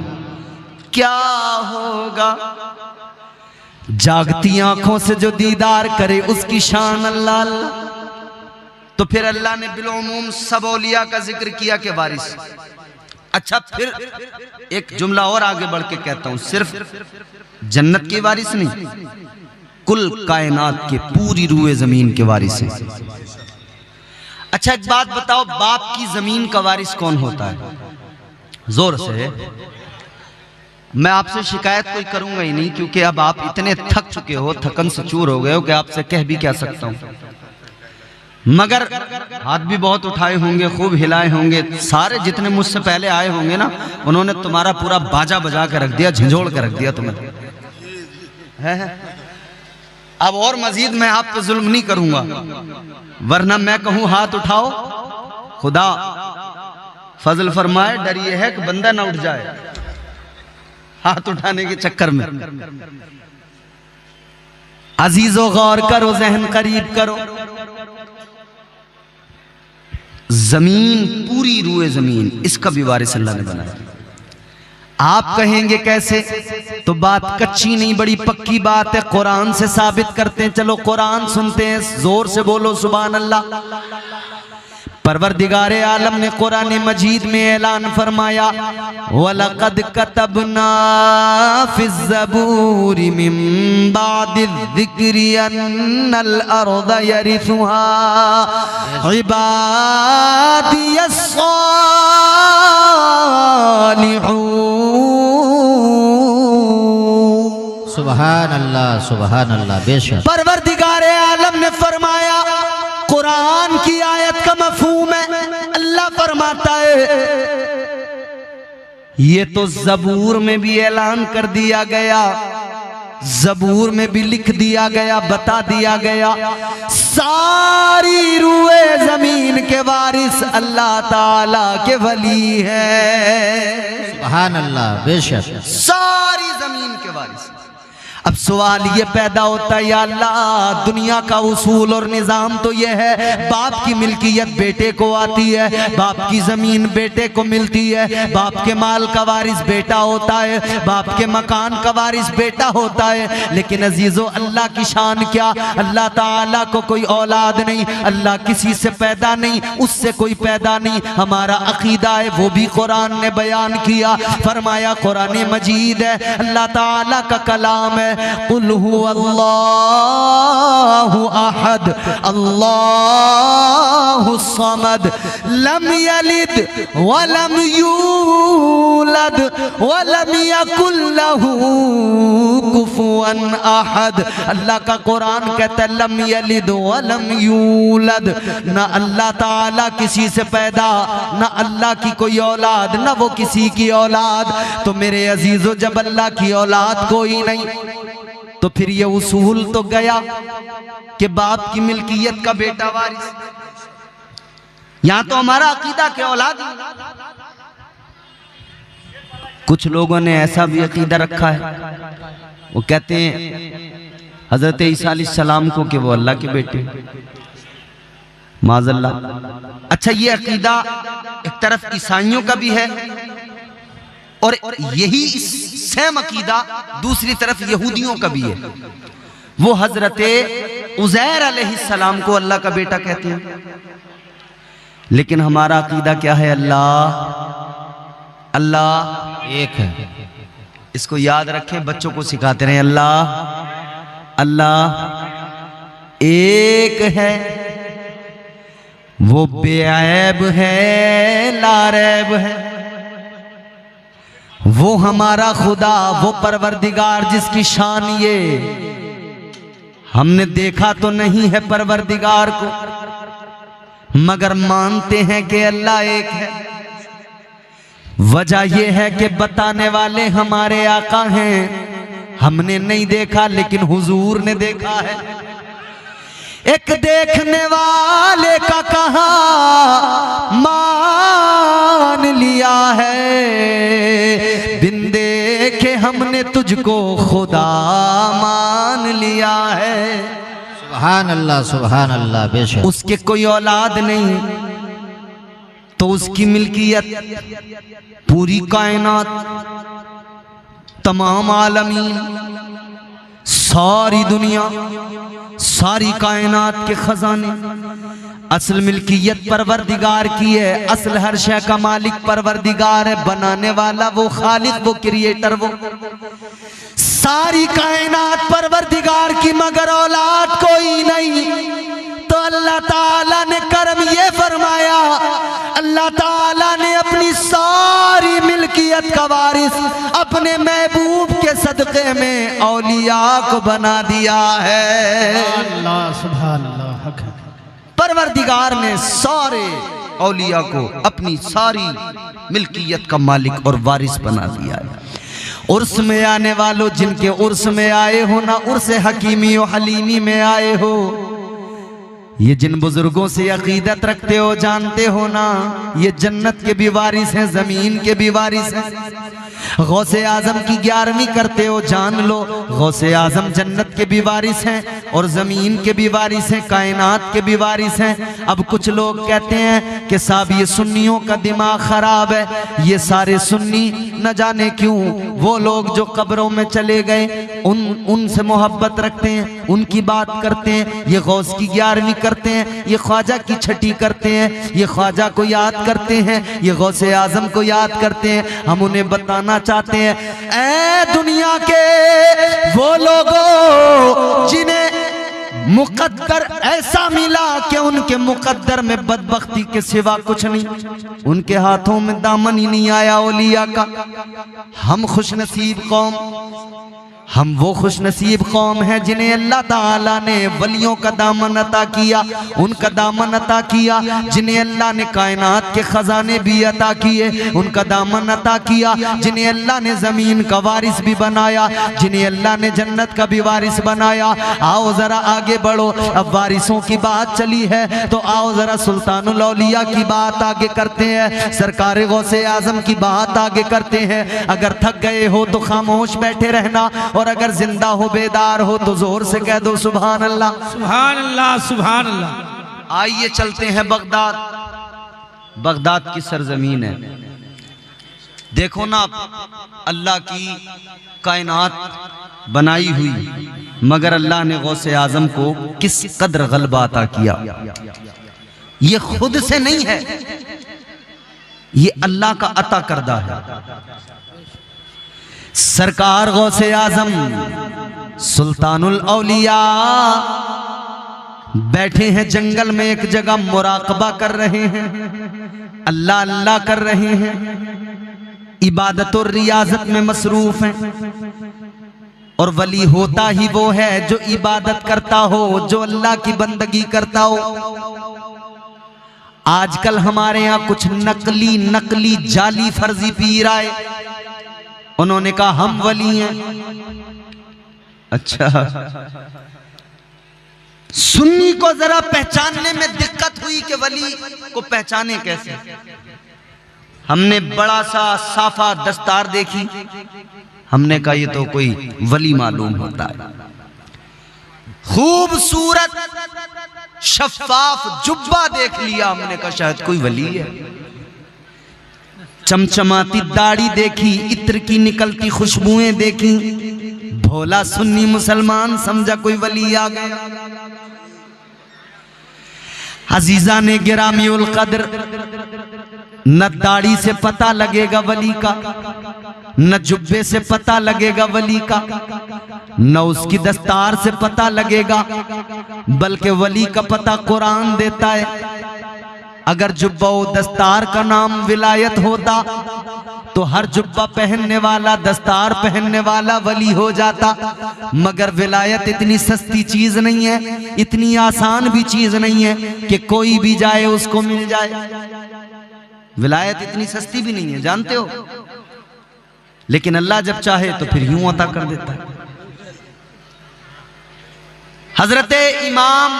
क्या होगा। जागती आंखों से जो दीदार करे उसकी शान अल्लाह अल्लाह। तो फिर अल्लाह ने बिलउमूम सब औलिया का जिक्र किया के वारिस। अच्छा, फिर एक जुमला और आगे बढ़ के कहता हूं, सिर्फ जन्नत के वारिस नहीं, कुल कायनात के पूरी रूए जमीन के वारिस हैं। अच्छा, एक बात बताओ, बाप की जमीन का वारिस कौन होता है? जोर से। मैं आपसे शिकायत कोई करूंगा ही नहीं, क्योंकि अब आप इतने थक चुके हो, थकन से चूर हो गए हो कि आपसे कह भी क्या सकता हूं। मगर हाथ भी बहुत उठाए होंगे, खूब हिलाए होंगे। सारे जितने मुझसे पहले आए होंगे ना, उन्होंने तुम्हारा पूरा बाजा बजा के रख दिया, झंझोड़ के रख दिया तुम्हें, है? अब और मजीद मैं आप पे जुल्म नहीं करूंगा, वरना मैं कहूं हाथ उठाओ, खुदा फजल फरमाए, डर ये है कि बंदा ना उठ जाए हाथ उठाने के चक्कर में। अजीजो गौर करो, जहन करीब करो। जमीन, पूरी रूए जमीन, इसका भी वारिस अल्लाह ने बनाया। आप कहेंगे कैसे? तो बात कच्ची नहीं, बड़ी पक्की बात है, कुरान से साबित करते हैं। चलो कुरान सुनते हैं, जोर से बोलो सुभान अल्लाह। परवरदिगारे आलम ने कुरान मजीद में ऐलान फरमाया, वलक़द कतबना फ़िज़ ज़बूरि मिन बादिज़ ज़िक्रि अन्नल अर्ज़ यरिथुहा इबादियस सालिहून। सुभान अल्लाह, सुभान अल्लाह। बेशक परवरदिगारे आलम ने फरमाया, कुरान की आयत का मफहूम है, अल्लाह फरमाता है, ये तो ज़बूर में भी ऐलान कर दिया गया ज़बूर में भी लिख दिया गया, बता दिया गया, सारी रूए जमीन के वारिस अल्लाह ताला के वली है। सुभान अल्लाह, बेशक। सारी जमीन के वारिस। अब सवाल ये पैदा होता है, या अल्लाह दुनिया का उसूल और निज़ाम तो ये है, बाप की मिल्कियत बेटे को आती है, बाप की ज़मीन बेटे को मिलती है, बाप के माल का वारिस बेटा होता है, बाप के मकान का वारिस बेटा होता है। लेकिन अजीज़ो अल्लाह की शान क्या, अल्लाह ताला को कोई औलाद नहीं, अल्लाह किसी से पैदा नहीं, उससे कोई पैदा नहीं। हमारा अकीदा है वो भी कुरान ने बयान किया, फरमाया कुरान मजीद है, अल्लाह ताला का कलाम है, कुल हुवल्लाहु अहद अल्लाहु समद लम यलिद वलम यूलद वलम यकुल लहू कुफुवन अहद। अल्लाह का कुरान कहता है लम यलिद वलम यूलद, ना अल्लाह ताला किसी से पैदा, ना अल्लाह की कोई औलाद, ना वो किसी की औलाद। तो मेरे अजीजों, जब अल्लाह की औलाद कोई नहीं तो फिर ये उसूल तो गया कि बाप की मिल्कियत का बेटा वारिस। यहां तो हमारा अकीदा के औलाद, कुछ लोगों ने ऐसा भी अकीदा रखा है, वो कहते हैं हजरत ईसा अलैहिस्सलाम को कि वो अल्लाह के बेटे, माज़अल्लाह। अच्छा, ये अकीदा एक तरफ ईसाइयों का भी है और यही सेम अकीदा दूसरी तरफ यहूदियों का भी है। वो हजरत उज़ैर अलैहिस्सलाम को अल्लाह का बेटा कहते हैं। लेकिन हमारा अकीदा क्या है, अल्लाह एक है। इसको याद रखें, बच्चों को सिखाते रहे, अल्लाह एक है, वो बेऐब है, लारैब है। वो हमारा खुदा, वो परवरदिगार जिसकी शान ये, हमने देखा तो नहीं है परवरदिगार को, मगर मानते हैं कि अल्लाह एक है। वजह यह है कि बताने वाले हमारे आका हैं, हमने नहीं देखा लेकिन हुजूर ने देखा है। एक देखने वाले का कहा मान लिया है, बिन देखे हमने तुझको खुदा मान लिया है। सुभान अल्लाह, बेशक। उसके कोई औलाद नहीं तो उसकी मिल्कियत पूरी कायनात, तमाम आलमीन, सारी दुनिया, सारी कायनात के खजाने, असल मिल्कियत परवरदिगार की है। असल हर शय का मालिक परवरदिगार है, बनाने वाला वो खालिक, वो क्रिएटर, वो सारी कायनात परवरदिगार की, मगर औलाद कोई नहीं। तो अल्लाह ताला ने करम ये फरमाया, अल्लाह ताला ने अपनी सारी मिल्कियत का वारिस अपने महबूब के सदक़े में औलिया को बना दिया है। अल्लाह सुभान अल्लाह, हक है। परवरदिगार ने सारे औलिया को अपनी सारी मिल्कियत का मालिक और वारिस बना दिया है। उर्स में आने वालों, जिनके उर्स में आए हो ना, उर्स हकीमी और हलीमी में आए हो, ये जिन बुजुर्गों से अकीदत रखते हो, जानते हो ना, ये जन्नत के भी वारिस हैं, जमीन के भी वारिस हैं। गौसे आजम की 11वीं करते हो, जान लो गौसे आजम जन्नत के भी वारिस हैं और जमीन के भी वारिस हैं, कायनात के भी वारिस हैं। अब कुछ लोग कहते हैं कि साहब ये सुन्नियों का दिमाग खराब है, ये सारे सुन्नी न जाने क्यों, वो लोग जो कब्रों में चले गए उनसे मोहब्बत रखते हैं, उनकी बात करते हैं, ये गौस की 11वीं करते हैं, ये ख्वाजा की 6ठी करते हैं, ये ख्वाजा को याद करते हैं, ये गौसे आजम को याद करते हैं। हम उन्हें बताना चाहते हैं, ऐ दुनिया के वो लोगों जिन्हें मुकद्दर ऐसा मिला कि उनके मुकद्दर में बदबख्ती के सिवा कुछ नहीं, उनके हाथों में दामन ही नहीं आया औलिया का। हम खुशनसीब कौम, हम वो खुशनसीब कौम हैं जिन्हें अल्लाह ताला ने वलियों का दामन अता किया, उनका दामन अता किया। जिन्हें अल्लाह ने कायनात के खजाने भी अता किए, उनका दामन अता किया। जिन्हें अल्लाह ने जमीन का वारिस भी बनाया, जिन्हें अल्लाह ने जन्नत का भी वारिस बनाया। आओ जरा आगे बढ़ो, अब वारिसों की बात चली है तो आओ जरा सुल्तानुल औलिया की बात आगे करते हैं, सरकार गौसे आजम की बात आगे करते हैं। अगर थक गए हो तो खामोश बैठे रहना, और अगर जिंदा हो बेदार हो तो जोर से कह दो सुभान अल्लाह, सुभान अल्लाह, सुभान अल्लाह। आइए चलते हैं बगदाद। बगदाद की सरजमीन है। देखो ना, अल्लाह की कायनात बनाई हुई, मगर अल्लाह ने गौसे आजम को किस कदर गलबा अता किया। ये खुद से नहीं है, ये अल्लाह का अता करदा है। सरकार गौसे आजम सुल्तानुल औलिया बैठे हैं जंगल में, एक जगह मुराकबा कर रहे हैं, अल्लाह अल्लाह कर रहे हैं, इबादत और रियाजत में मसरूफ हैं। और वली होता ही वो है जो इबादत करता हो, जो अल्लाह की बंदगी करता हो। आजकल हमारे यहाँ कुछ नकली जाली फर्जी पीर आए, उन्होंने कहा हम वली हैं। अच्छा, सुन्नी को जरा पहचानने में दिक्कत हुई कि वली को पहचाने कैसे। हमने बड़ा सा साफा दस्तार देखी, हमने कहा ये तो कोई वली मालूम होता है। खूबसूरत शफाफ जुब्बा देख लिया, हमने कहा शायद कोई वली है। चमचमाती दाढ़ी देखी, इत्र की निकलती खुशबुएं देखी, भोला सुन्नी मुसलमान समझा कोई वली आ गया। अजीजा ने गिरामी उल कद्र, न दाढ़ी से पता लगेगा वली का, न जुब्बे से पता लगेगा वली का, न उसकी दस्तार से पता लगेगा, बल्कि वली का पता कुरान देता है। अगर जुब्बा व दस्तार का नाम विलायत होता तो हर जुब्बा पहनने वाला, दस्तार पहनने वाला वली हो जाता। मगर विलायत इतनी सस्ती चीज नहीं है, इतनी आसान भी चीज नहीं है कि कोई भी जाए उसको मिल जाए। विलायत इतनी सस्ती भी नहीं है, जानते हो। लेकिन अल्लाह जब चाहे तो फिर यूं अता कर देता है। हजरत इमाम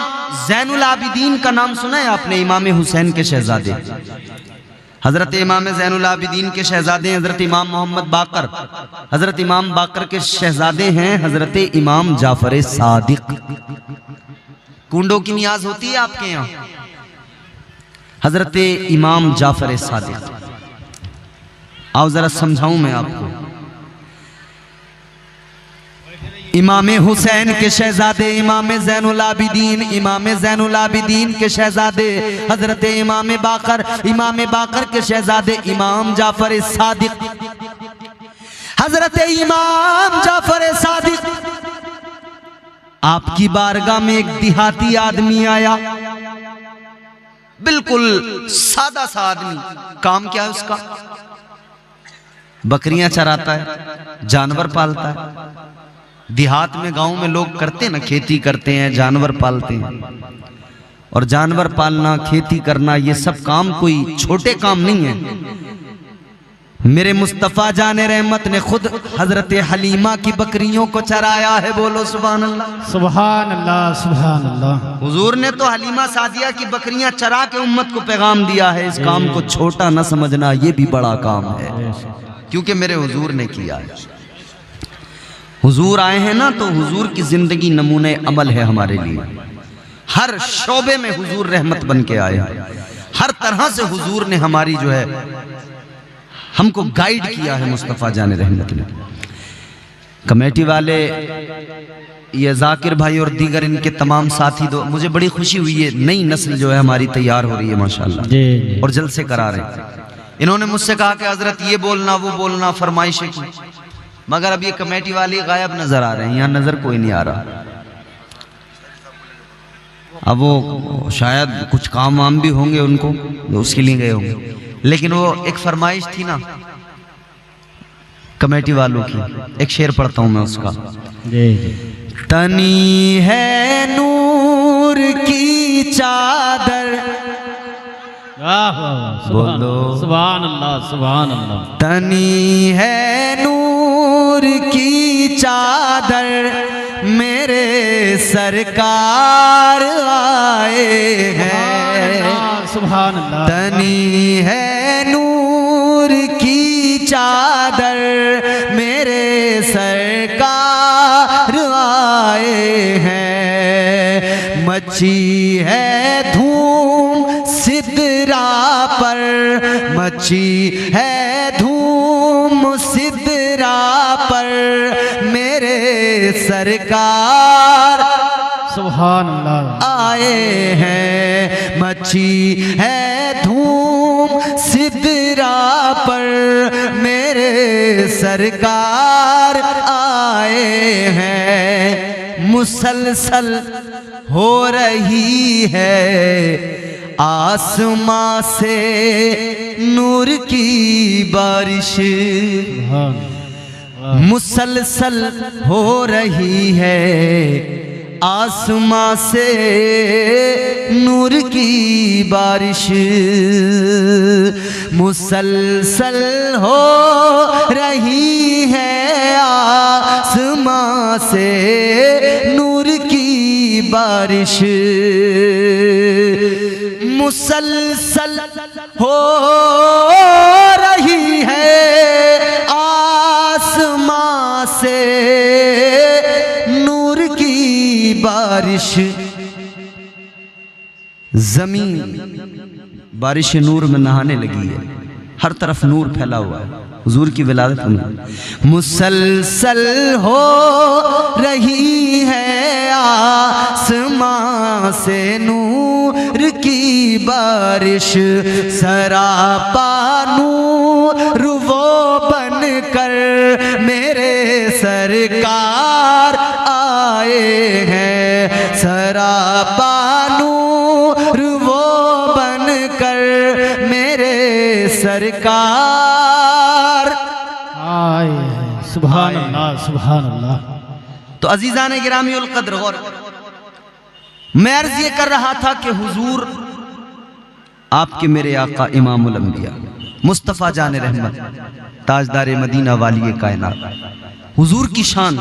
ज़ैनुल आबिदीन का नाम सुना है आपने? इमाम हुसैन के शहजादे, हजरत इमाम ज़ैनुल आबिदीन के शहजादे हजरत इमाम मोहम्मद बाकर। हजरत इमाम बाकर के शहजादे हैं हजरत इमाम जाफर सादिक। कुंडों की नियाज होती है आपके यहाँ? हजरत इमाम जाफर सादिक, आओ जरा समझाऊं मैं आपको। इमाम हुसैन के शहजादे इमाम ज़ैनुल आबिदीन, इमाम ज़ैनुल आबिदीन के शहजादे हजरत इमाम बाकर, इमाम बाकर के शहजादे इमाम जाफर सादिक। हजरत इमाम जाफर सादिक, आपकी बारगाह में एक देहाती आदमी आया, बिल्कुल सादा सा आदमी। काम क्या है उसका? बकरियां चराता है, जानवर पालता है। देहात में, गांव में लोग करते हैं ना, खेती करते हैं, जानवर पालते हैं। और जानवर पालना, खेती करना, ये सब काम कोई छोटे काम नहीं है। मेरे मुस्तफ़ा जाने रहमत ने खुद हजरत हलीमा की बकरियों को चराया है। बोलो सुभान अल्लाह, सुभान अल्लाह, सुभान अल्लाह। हुजूर ने तो हलीमा सादिया की बकरियां चरा के उम्मत को पैगाम दिया है, इस काम को छोटा न समझना, ये भी बड़ा काम है, क्योंकि मेरे हुजूर ने किया है। हुजूर आए हैं ना, तो हुजूर की जिंदगी नमूने अमल है हमारे लिए। हर शोबे में हुजूर रहमत बन के आए, हर तरह से हुजूर ने हमारी जो है हमको गाइड किया है मुस्तफ़ा जाने रहमत ने। कमेटी वाले, ये जाकिर भाई और दीगर इनके तमाम साथी, दो मुझे बड़ी खुशी हुई है, नई नस्ल जो है हमारी तैयार हो रही है माशाल्लाह, और जलसे करा रहे हैं। इन्होंने मुझसे कहा कि हजरत ये बोलना वो बोलना, फरमाइशें की, मगर अब ये कमेटी वाले गायब नजर आ रहे हैं, यहाँ नजर कोई नहीं आ रहा। अब वो शायद कुछ काम वाम भी होंगे उनको, उसके लिए गए होंगे। लेकिन वो एक फरमाइश थी ना कमेटी वालों की, एक शेर पढ़ता हूं मैं उसका। तनी है नूर की चादर, बोलो सुभान अल्लाह सुभान अल्लाह। तनी है नूर की चादर, मेरे सरकार आए हैं। सुभान अल्लाह। तनी है नूर की चादर, मेरे सरकार आए हैं। मची है धूम सिदरा पर, मची है धूम सिदरा पर, मेरे सरकार सुभान अल्लाह आए हैं। मची है धूम सिदरा पर, मेरे सरकार आए हैं। मुसलसल हो रही है आसमां से नूर की बारिश, मुसलसल हो रही है आसमां से नूर की बारिश, मुसलसल हो रही है आसमां से नूर की बारिश, मुसलसल हो रही है आसमां से नूर की बारिश। जमीन बारिश नूर में नहाने लगी है, हर तरफ नूर फैला हुआ है हुजूर की विलादत में। मुसलसल हो रही है आसमां से नूर की बारिश, सरापा नूर वो बन कर मेरे सरकार आए हैं। सरापा नूर वो बन कर मेरे सरकार आए हैं। सुभान अल्लाह सुभान अल्लाह। तो अजीजान गिरामी उल कद्र, गौर, मैं अर्ज ये कर रहा था कि हुजूर आपके मेरे आका इमामुल अंबिया मुस्तफ़ा जान रहमत ताजदार मदीना वाली कायनात, हुजूर की शान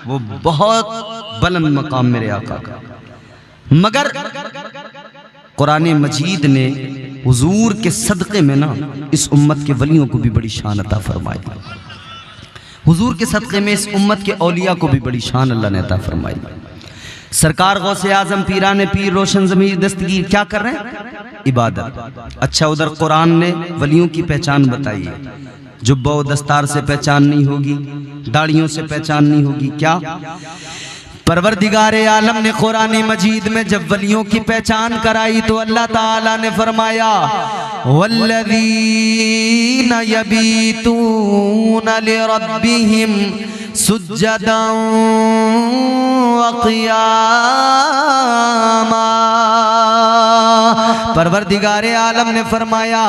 वो बहुत बुलंद मकाम मेरे आका का, मगर कुरान मजीद ने हुजूर के सदक़े में ना इस उम्मत के वलियों को भी बड़ी शान अता फरमाई। हुजूर के सदक़े में इस उम्मत के औलिया को भी बड़ी शान अल्लाह ने अता फरमाई। सरकार गौसे आजम पीराने पीर रोशन ज़मीर दस्तगीर क्या कर रहे हैं? इबादत। अच्छा, उधर कुरान ने वलियों की पहचान बताई है, जुब्बा व दस्तार से पहचान नहीं होगी, दाढ़ियों से पहचान नहीं होगी। क्या परवरदिगारे आलम ने कुरान मजीद में जब वलियों की पहचान कराई तो अल्लाह ताला ने फरमाया, वल्लज़ीना यबीतूना लिरब्बिहिम सुज्जदन व क़ियामा। परवरदिगारे आलम ने फरमाया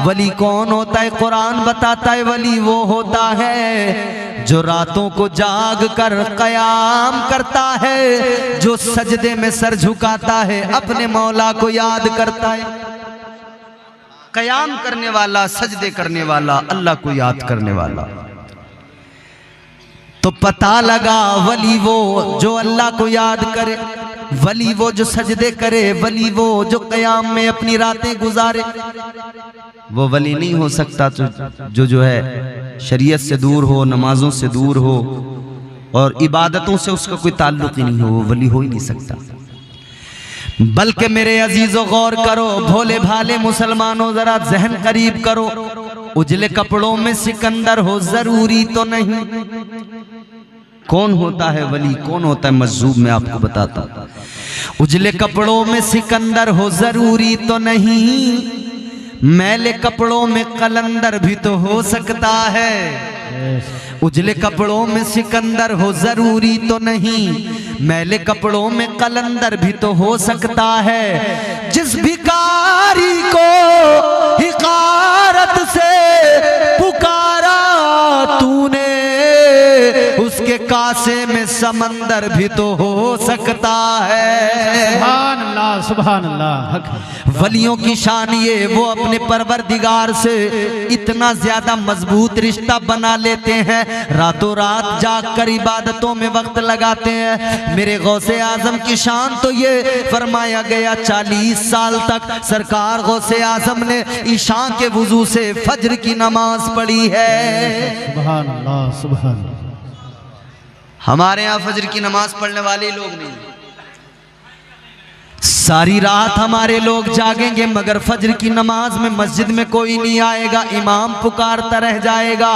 वली कौन होता है? कुरान बताता है वली वो होता है जो रातों को जाग कर कयाम करता है, जो सजदे में सर झुकाता है, अपने मौला को याद करता है। कयाम करने वाला, सजदे करने वाला, अल्लाह को याद करने वाला। तो पता लगा वली वो जो अल्लाह को याद करे, वली वो जो सजदे करे, वली वो जो कयाम में अपनी रातें गुजारे। वो वली नहीं हो सकता तो जो है शरीयत से दूर हो, नमाजों से दूर हो और इबादतों से उसका कोई ताल्लुक ही नहीं हो, वो वली हो ही नहीं सकता। बल्कि मेरे अजीजों गौर करो, भोले भाले मुसलमानों जरा जहन करीब करो, उजले कपड़ों में सिकंदर हो जरूरी तो नहीं। कौन होता है वली, कौन होता है मजजूब, मैं आपको बताता हूं। उजले कपड़ों में सिकंदर हो जरूरी तो नहीं, मैले कपड़ों में कलंदर भी तो हो सकता है। उजले कपड़ों में सिकंदर हो जरूरी तो नहीं, मैले कपड़ों में कलंदर भी तो हो सकता है। जिस भिखारी को हिकारत से पुकारा तूने, उसके कासे में समंदर भी तो हो सकता है। सुभान अल्लाह, सुभान अल्लाह। हक है। वलियों की शान ये, वो अपने परवरदिगार से इतना ज्यादा मजबूत रिश्ता बना लेते हैं, रातों रात जाग कर इबादतों में वक्त लगाते हैं। मेरे गौसे आजम की शान तो ये फरमाया गया 40 साल तक सरकार गौसे आजम ने ईशा के वुजू से फज्र की नमाज पढ़ी है। सुभान अल्लाह, सुभान अल्लाह। हमारे यहाँ फज्र की नमाज पढ़ने वाले लोग नहीं, सारी रात हमारे लोग जागेंगे मगर फज्र की नमाज में मस्जिद में कोई नहीं आएगा। इमाम पुकारता रह जाएगा,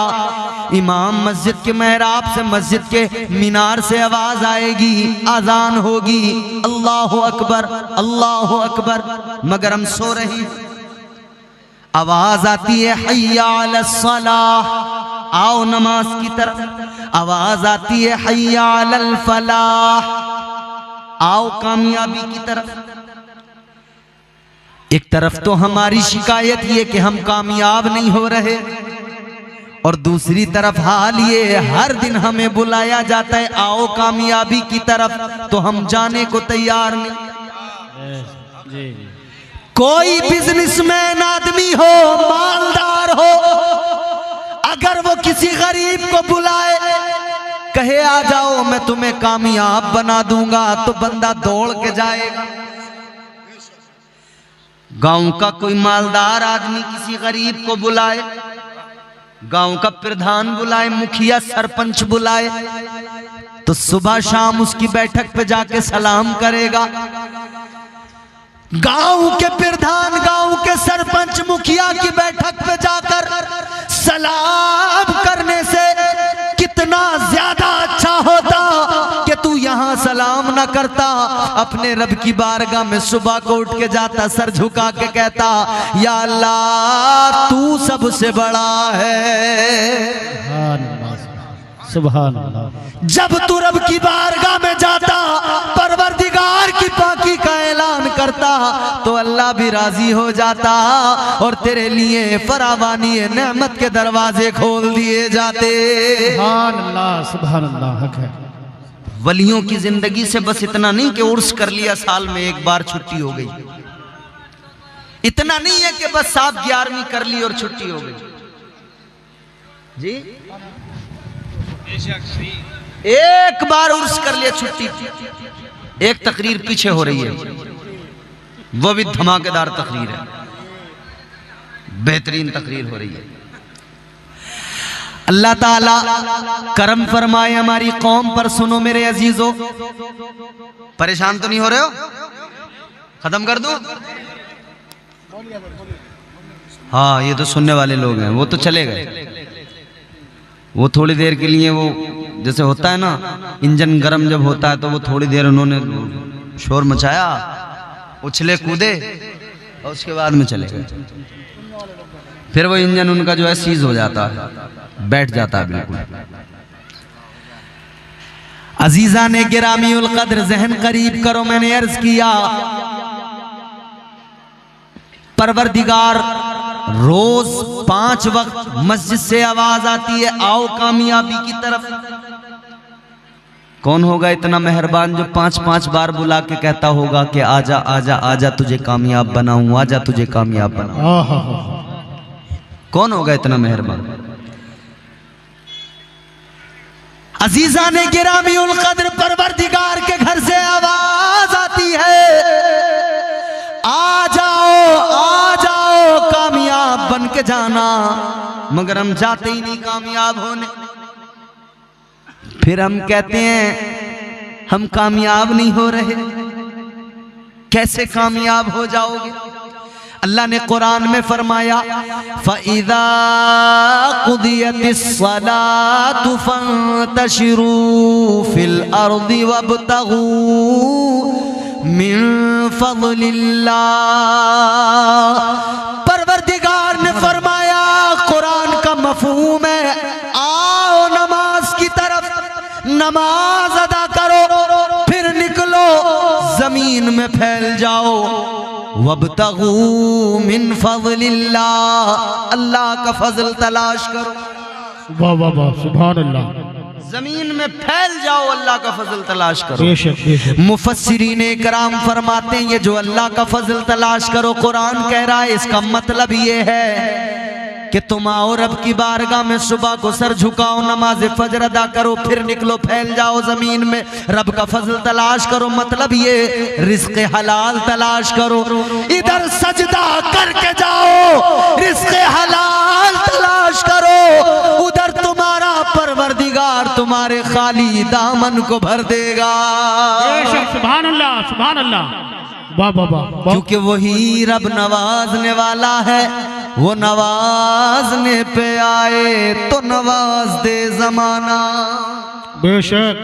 इमाम मस्जिद के मेहराब से, मस्जिद के मीनार से आवाज आएगी, अजान होगी, अल्लाह अकबर अल्लाह अकबर, मगर हम सो रहे हैं। आवाज आती है हय्या अलस सलाह, आओ नमाज की तरफ। आवाज आती है हय्या अलल फलाह, आओ कामयाबी की तरफ। एक तरफ तो हमारी शिकायत ये कि हम कामयाब नहीं हो रहे, और दूसरी तरफ हाल ये हर दिन हमें बुलाया जाता है आओ कामयाबी की तरफ, तो हम जाने को तैयार नहीं। कोई बिजनेसमैन आदमी हो, मालदार हो, अगर वो किसी गरीब को बुलाए, कहे आ जाओ मैं तुम्हें कामयाब बना दूंगा, तो बंदा दौड़ के जाएगा। गांव का कोई मालदार आदमी किसी गरीब को बुलाए, गांव का प्रधान बुलाए, मुखिया सरपंच बुलाए, तो सुबह शाम उसकी बैठक पे जाके सलाम करेगा। गांव के प्रधान, गांव के सरपंच, मुखिया की बैठक पे जाकर सलाम करने से कितना ज्यादा अच्छा होता कि तू यहां सलाम न करता, अपने रब की बारगाह में सुबह को उठ के जाता, सर झुका के कहता या अल्लाह तू सबसे बड़ा है। सुभान अल्लाह। जब तू रब की बारगाह में जाता, परवरदिगार की पाकी का ऐलान करता, तो अल्लाह भी राजी हो जाता और तेरे लिए फरावानी नेमत के दरवाजे खोल दिए जाते। सुभान अल्लाह, सुभान अल्लाह। हक है। वलियों की जिंदगी से बस इतना नहीं कि उर्स कर लिया, साल में एक बार छुट्टी हो गई, इतना नहीं है कि बस साहब 11वीं कर ली और छुट्टी हो गई जी। एक बार उर्स कर लिया छुट्टी। एक तकरीर पीछे हो रही है, वो भी धमाकेदार तकरीर है, बेहतरीन तकरीर हो रही है। अल्लाह ताला करम फरमाए हमारी कौम पर। सुनो मेरे अजीजों, परेशान तो नहीं हो रहे हो? खत्म कर दूं? हाँ, ये तो सुनने वाले लोग हैं, वो तो चले गए। वो थोड़ी देर के लिए, वो जैसे होता है ना, इंजन गर्म जब होता है तो वो थोड़ी देर उन्होंने शोर मचाया, उछले कूदे और उसके बाद में चले गए। फिर वो इंजन उनका जो है सीज हो जाता है, बैठ जाता है बिल्कुल। अजीजा ने गिरामी उल कद्र जहन करीब करो, मैंने अर्ज किया परवरदिगार रोज 5 वक्त मस्जिद से आवाज आती है आओ कामयाबी की तरफ। कौन होगा इतना मेहरबान जो 5-5 बार बुला के कहता होगा कि आजा आजा आजा तुझे कामयाब बनाऊं, आजा तुझे कामयाब बनाऊं? कौन होगा इतना मेहरबान? अजीजा ने गिरामी उल कद्र परवरदिगार के घर से आवाज आती है आ जाओ कामयाब बन के जाना, मगर हम जाते ही नहीं कामयाब होने। फिर हम कहते हैं हम कामयाब नहीं हो रहे। कैसे कामयाब हो जाओगे? अल्लाह ने कुरान में फरमाया फ़इज़ा क़ुदियतिस सलातु फ़ंतशिरू फ़िल अर्दि वब्तगू मिन फ़ज़लिल्लाह। परवरदिगार ने फरमाया, कुरान का मफ़हूम है आओ नमाज की तरफ, नमाज अदा करो, फिर जमीन में फैल जाओ, वब्तगू मिन फज़लिल्लाह, अल्लाह का फजल तलाश करो। वाह वाह वाह, सुभान अल्लाह। जमीन में फैल जाओ, अल्लाह का फजल तलाश करो। बेशक बेशक। मुफस्सिरीन कराम फरमाते हैं ये जो अल्लाह का फजल तलाश करो कुरान कह रहा है, इसका मतलब ये है कि तुम आओ रब की बारगाह में, सुबह को सर झुकाओ, नमाज फजर अदा करो, फिर निकलो फैल जाओ जमीन में, रब का फजल तलाश करो। मतलब ये रिस्क हलाल तलाश करो। इधर सजदा करके जाओ, रिस्क हलाल तलाश करो, उधर तुम्हारा परवरदिगार तुम्हारे खाली दामन को भर देगा। बेशक, सुभान अल्लाह सुभान अल्लाह। वाह वाह वाह। क्योंकि वही रब नवाजने वाला है, वो नवाजने पे आए तो नवाज दे जमाना। बेशक।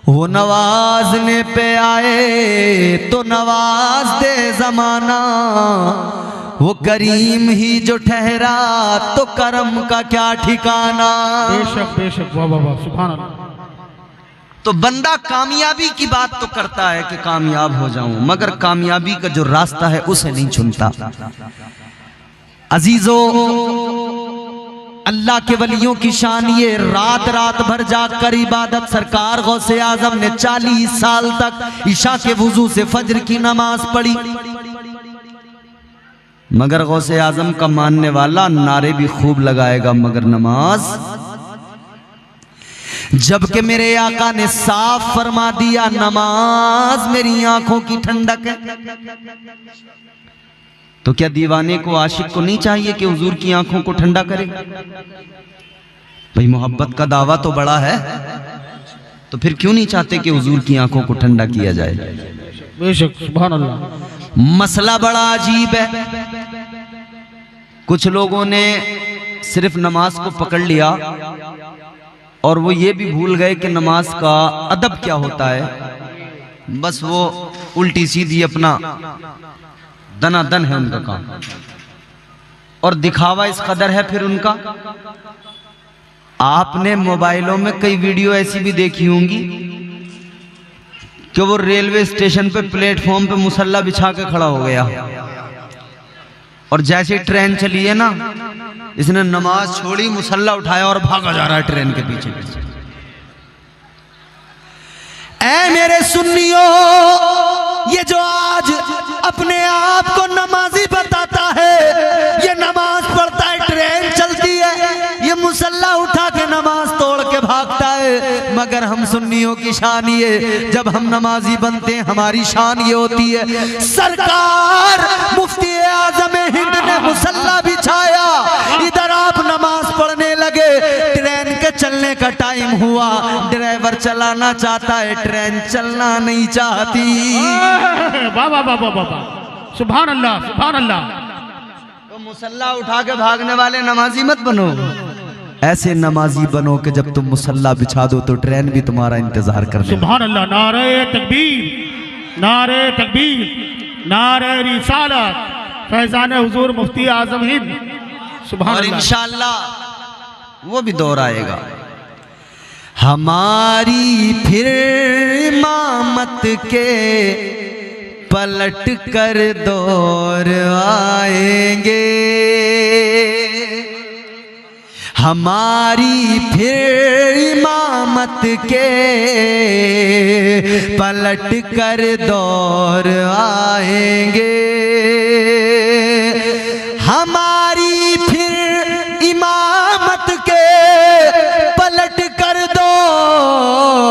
वो नवाजने पे आए तो नवाज दे जमाना, वो करीम ही जो ठहरा तो करम का क्या ठिकाना। बेशक बेशक। वाह वाह वाह, सुभान अल्लाह। तो बंदा कामयाबी की बात तो करता है कि कामयाब हो जाऊं, मगर कामयाबी का जो रास्ता है उसे नहीं चुनता। अजीजो, अल्लाह के वलियों की शान ये, रात रात भर जाकर इबादत। सरकार गौसे आजम ने 40 साल तक ईशा के वुजू से फजर की नमाज पढ़ी, मगर गौसे आजम का मानने वाला नारे भी खूब लगाएगा मगर नमाज। जबकि मेरे आका ने साफ फरमा दिया नमाज मेरी आंखों की ठंडक है। तो क्या दीवाने को, आशिक को नहीं चाहिए कि हुजूर की आंखों को ठंडा करे? भाई मोहब्बत का दावा तो बड़ा है, तो फिर क्यों नहीं चाहते कि हुजूर की आंखों को ठंडा किया जाए? बेशक, सुभान अल्लाह। मसला बड़ा अजीब है। कुछ लोगों ने सिर्फ नमाज को पकड़ लिया और वो ये भी भूल गए कि नमाज का अदब क्या होता है। बस वो उल्टी सीधी अपना दनादन है उनका काम, और दिखावा इस कदर है फिर उनका। आपने मोबाइलों में कई वीडियो ऐसी भी देखी होंगी कि वो रेलवे स्टेशन पे प्लेटफॉर्म पे मुसल्ला बिछा के खड़ा हो गया, और जैसे ट्रेन चली है ना, इसने नमाज छोड़ी, मुसल्ला उठाया और भागा जा रहा है ट्रेन के पीछे पीछे। ऐ मेरे सुन्नियों, ये जो आज अपने आप को नमाजी बताता है, ये नमाज पढ़ता है, ट्रेन चलती है, ये मुसल्ला उठा के नमाज तोड़ के भागता है। मगर हम सुन्नियों की शान ये, जब हम नमाजी बनते हैं हमारी शान ये होती है, सरकार मुफ्ती आजम हिंद ने मुसल्ला बिछाया, इधर आप नमाज पढ़ने लगे, ट्रेन के चलने का टाइम हुआ, ड्राइवर चलाना चाहता है, ट्रेन चलना नहीं चाहती। वाह वाह वाह वाह वाह, सुभान अल्लाह सुभान अल्लाह। तो मुसल्ला उठा के भागने वाले नमाजी मत बनो, ऐसे नमाजी बनो कि जब तुम मुसल्ला बिछा दो तो ट्रेन भी तुम्हारा इंतजार कर ले। सुभान अल्लाह। नारे तकबीर, नारे तकबीर, नारे रिसालत, फैजान हुजूर मुफ्ती आजम हिंद। सुभान और अल्लाह। इंशाअल्लाह वो भी दौर आएगा। हमारी फिर इमामत के पलट कर दौर आएंगे, हमारी फिर इमामत के पलट कर दौर आएंगे, हमारी फिर इमामत के पलट कर दौर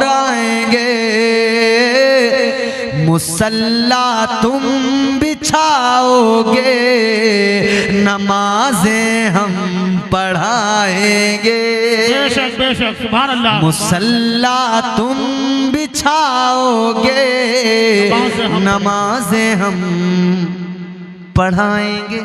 आएंगे, मुसल्ला तुम बिछाओगे, नमाजें हम पढ़ाएंगे। बेशक बेशक, सुभान अल्लाह। मुसल्ला तुम बिछाओगे, नमाजें हम पढ़ाएंगे।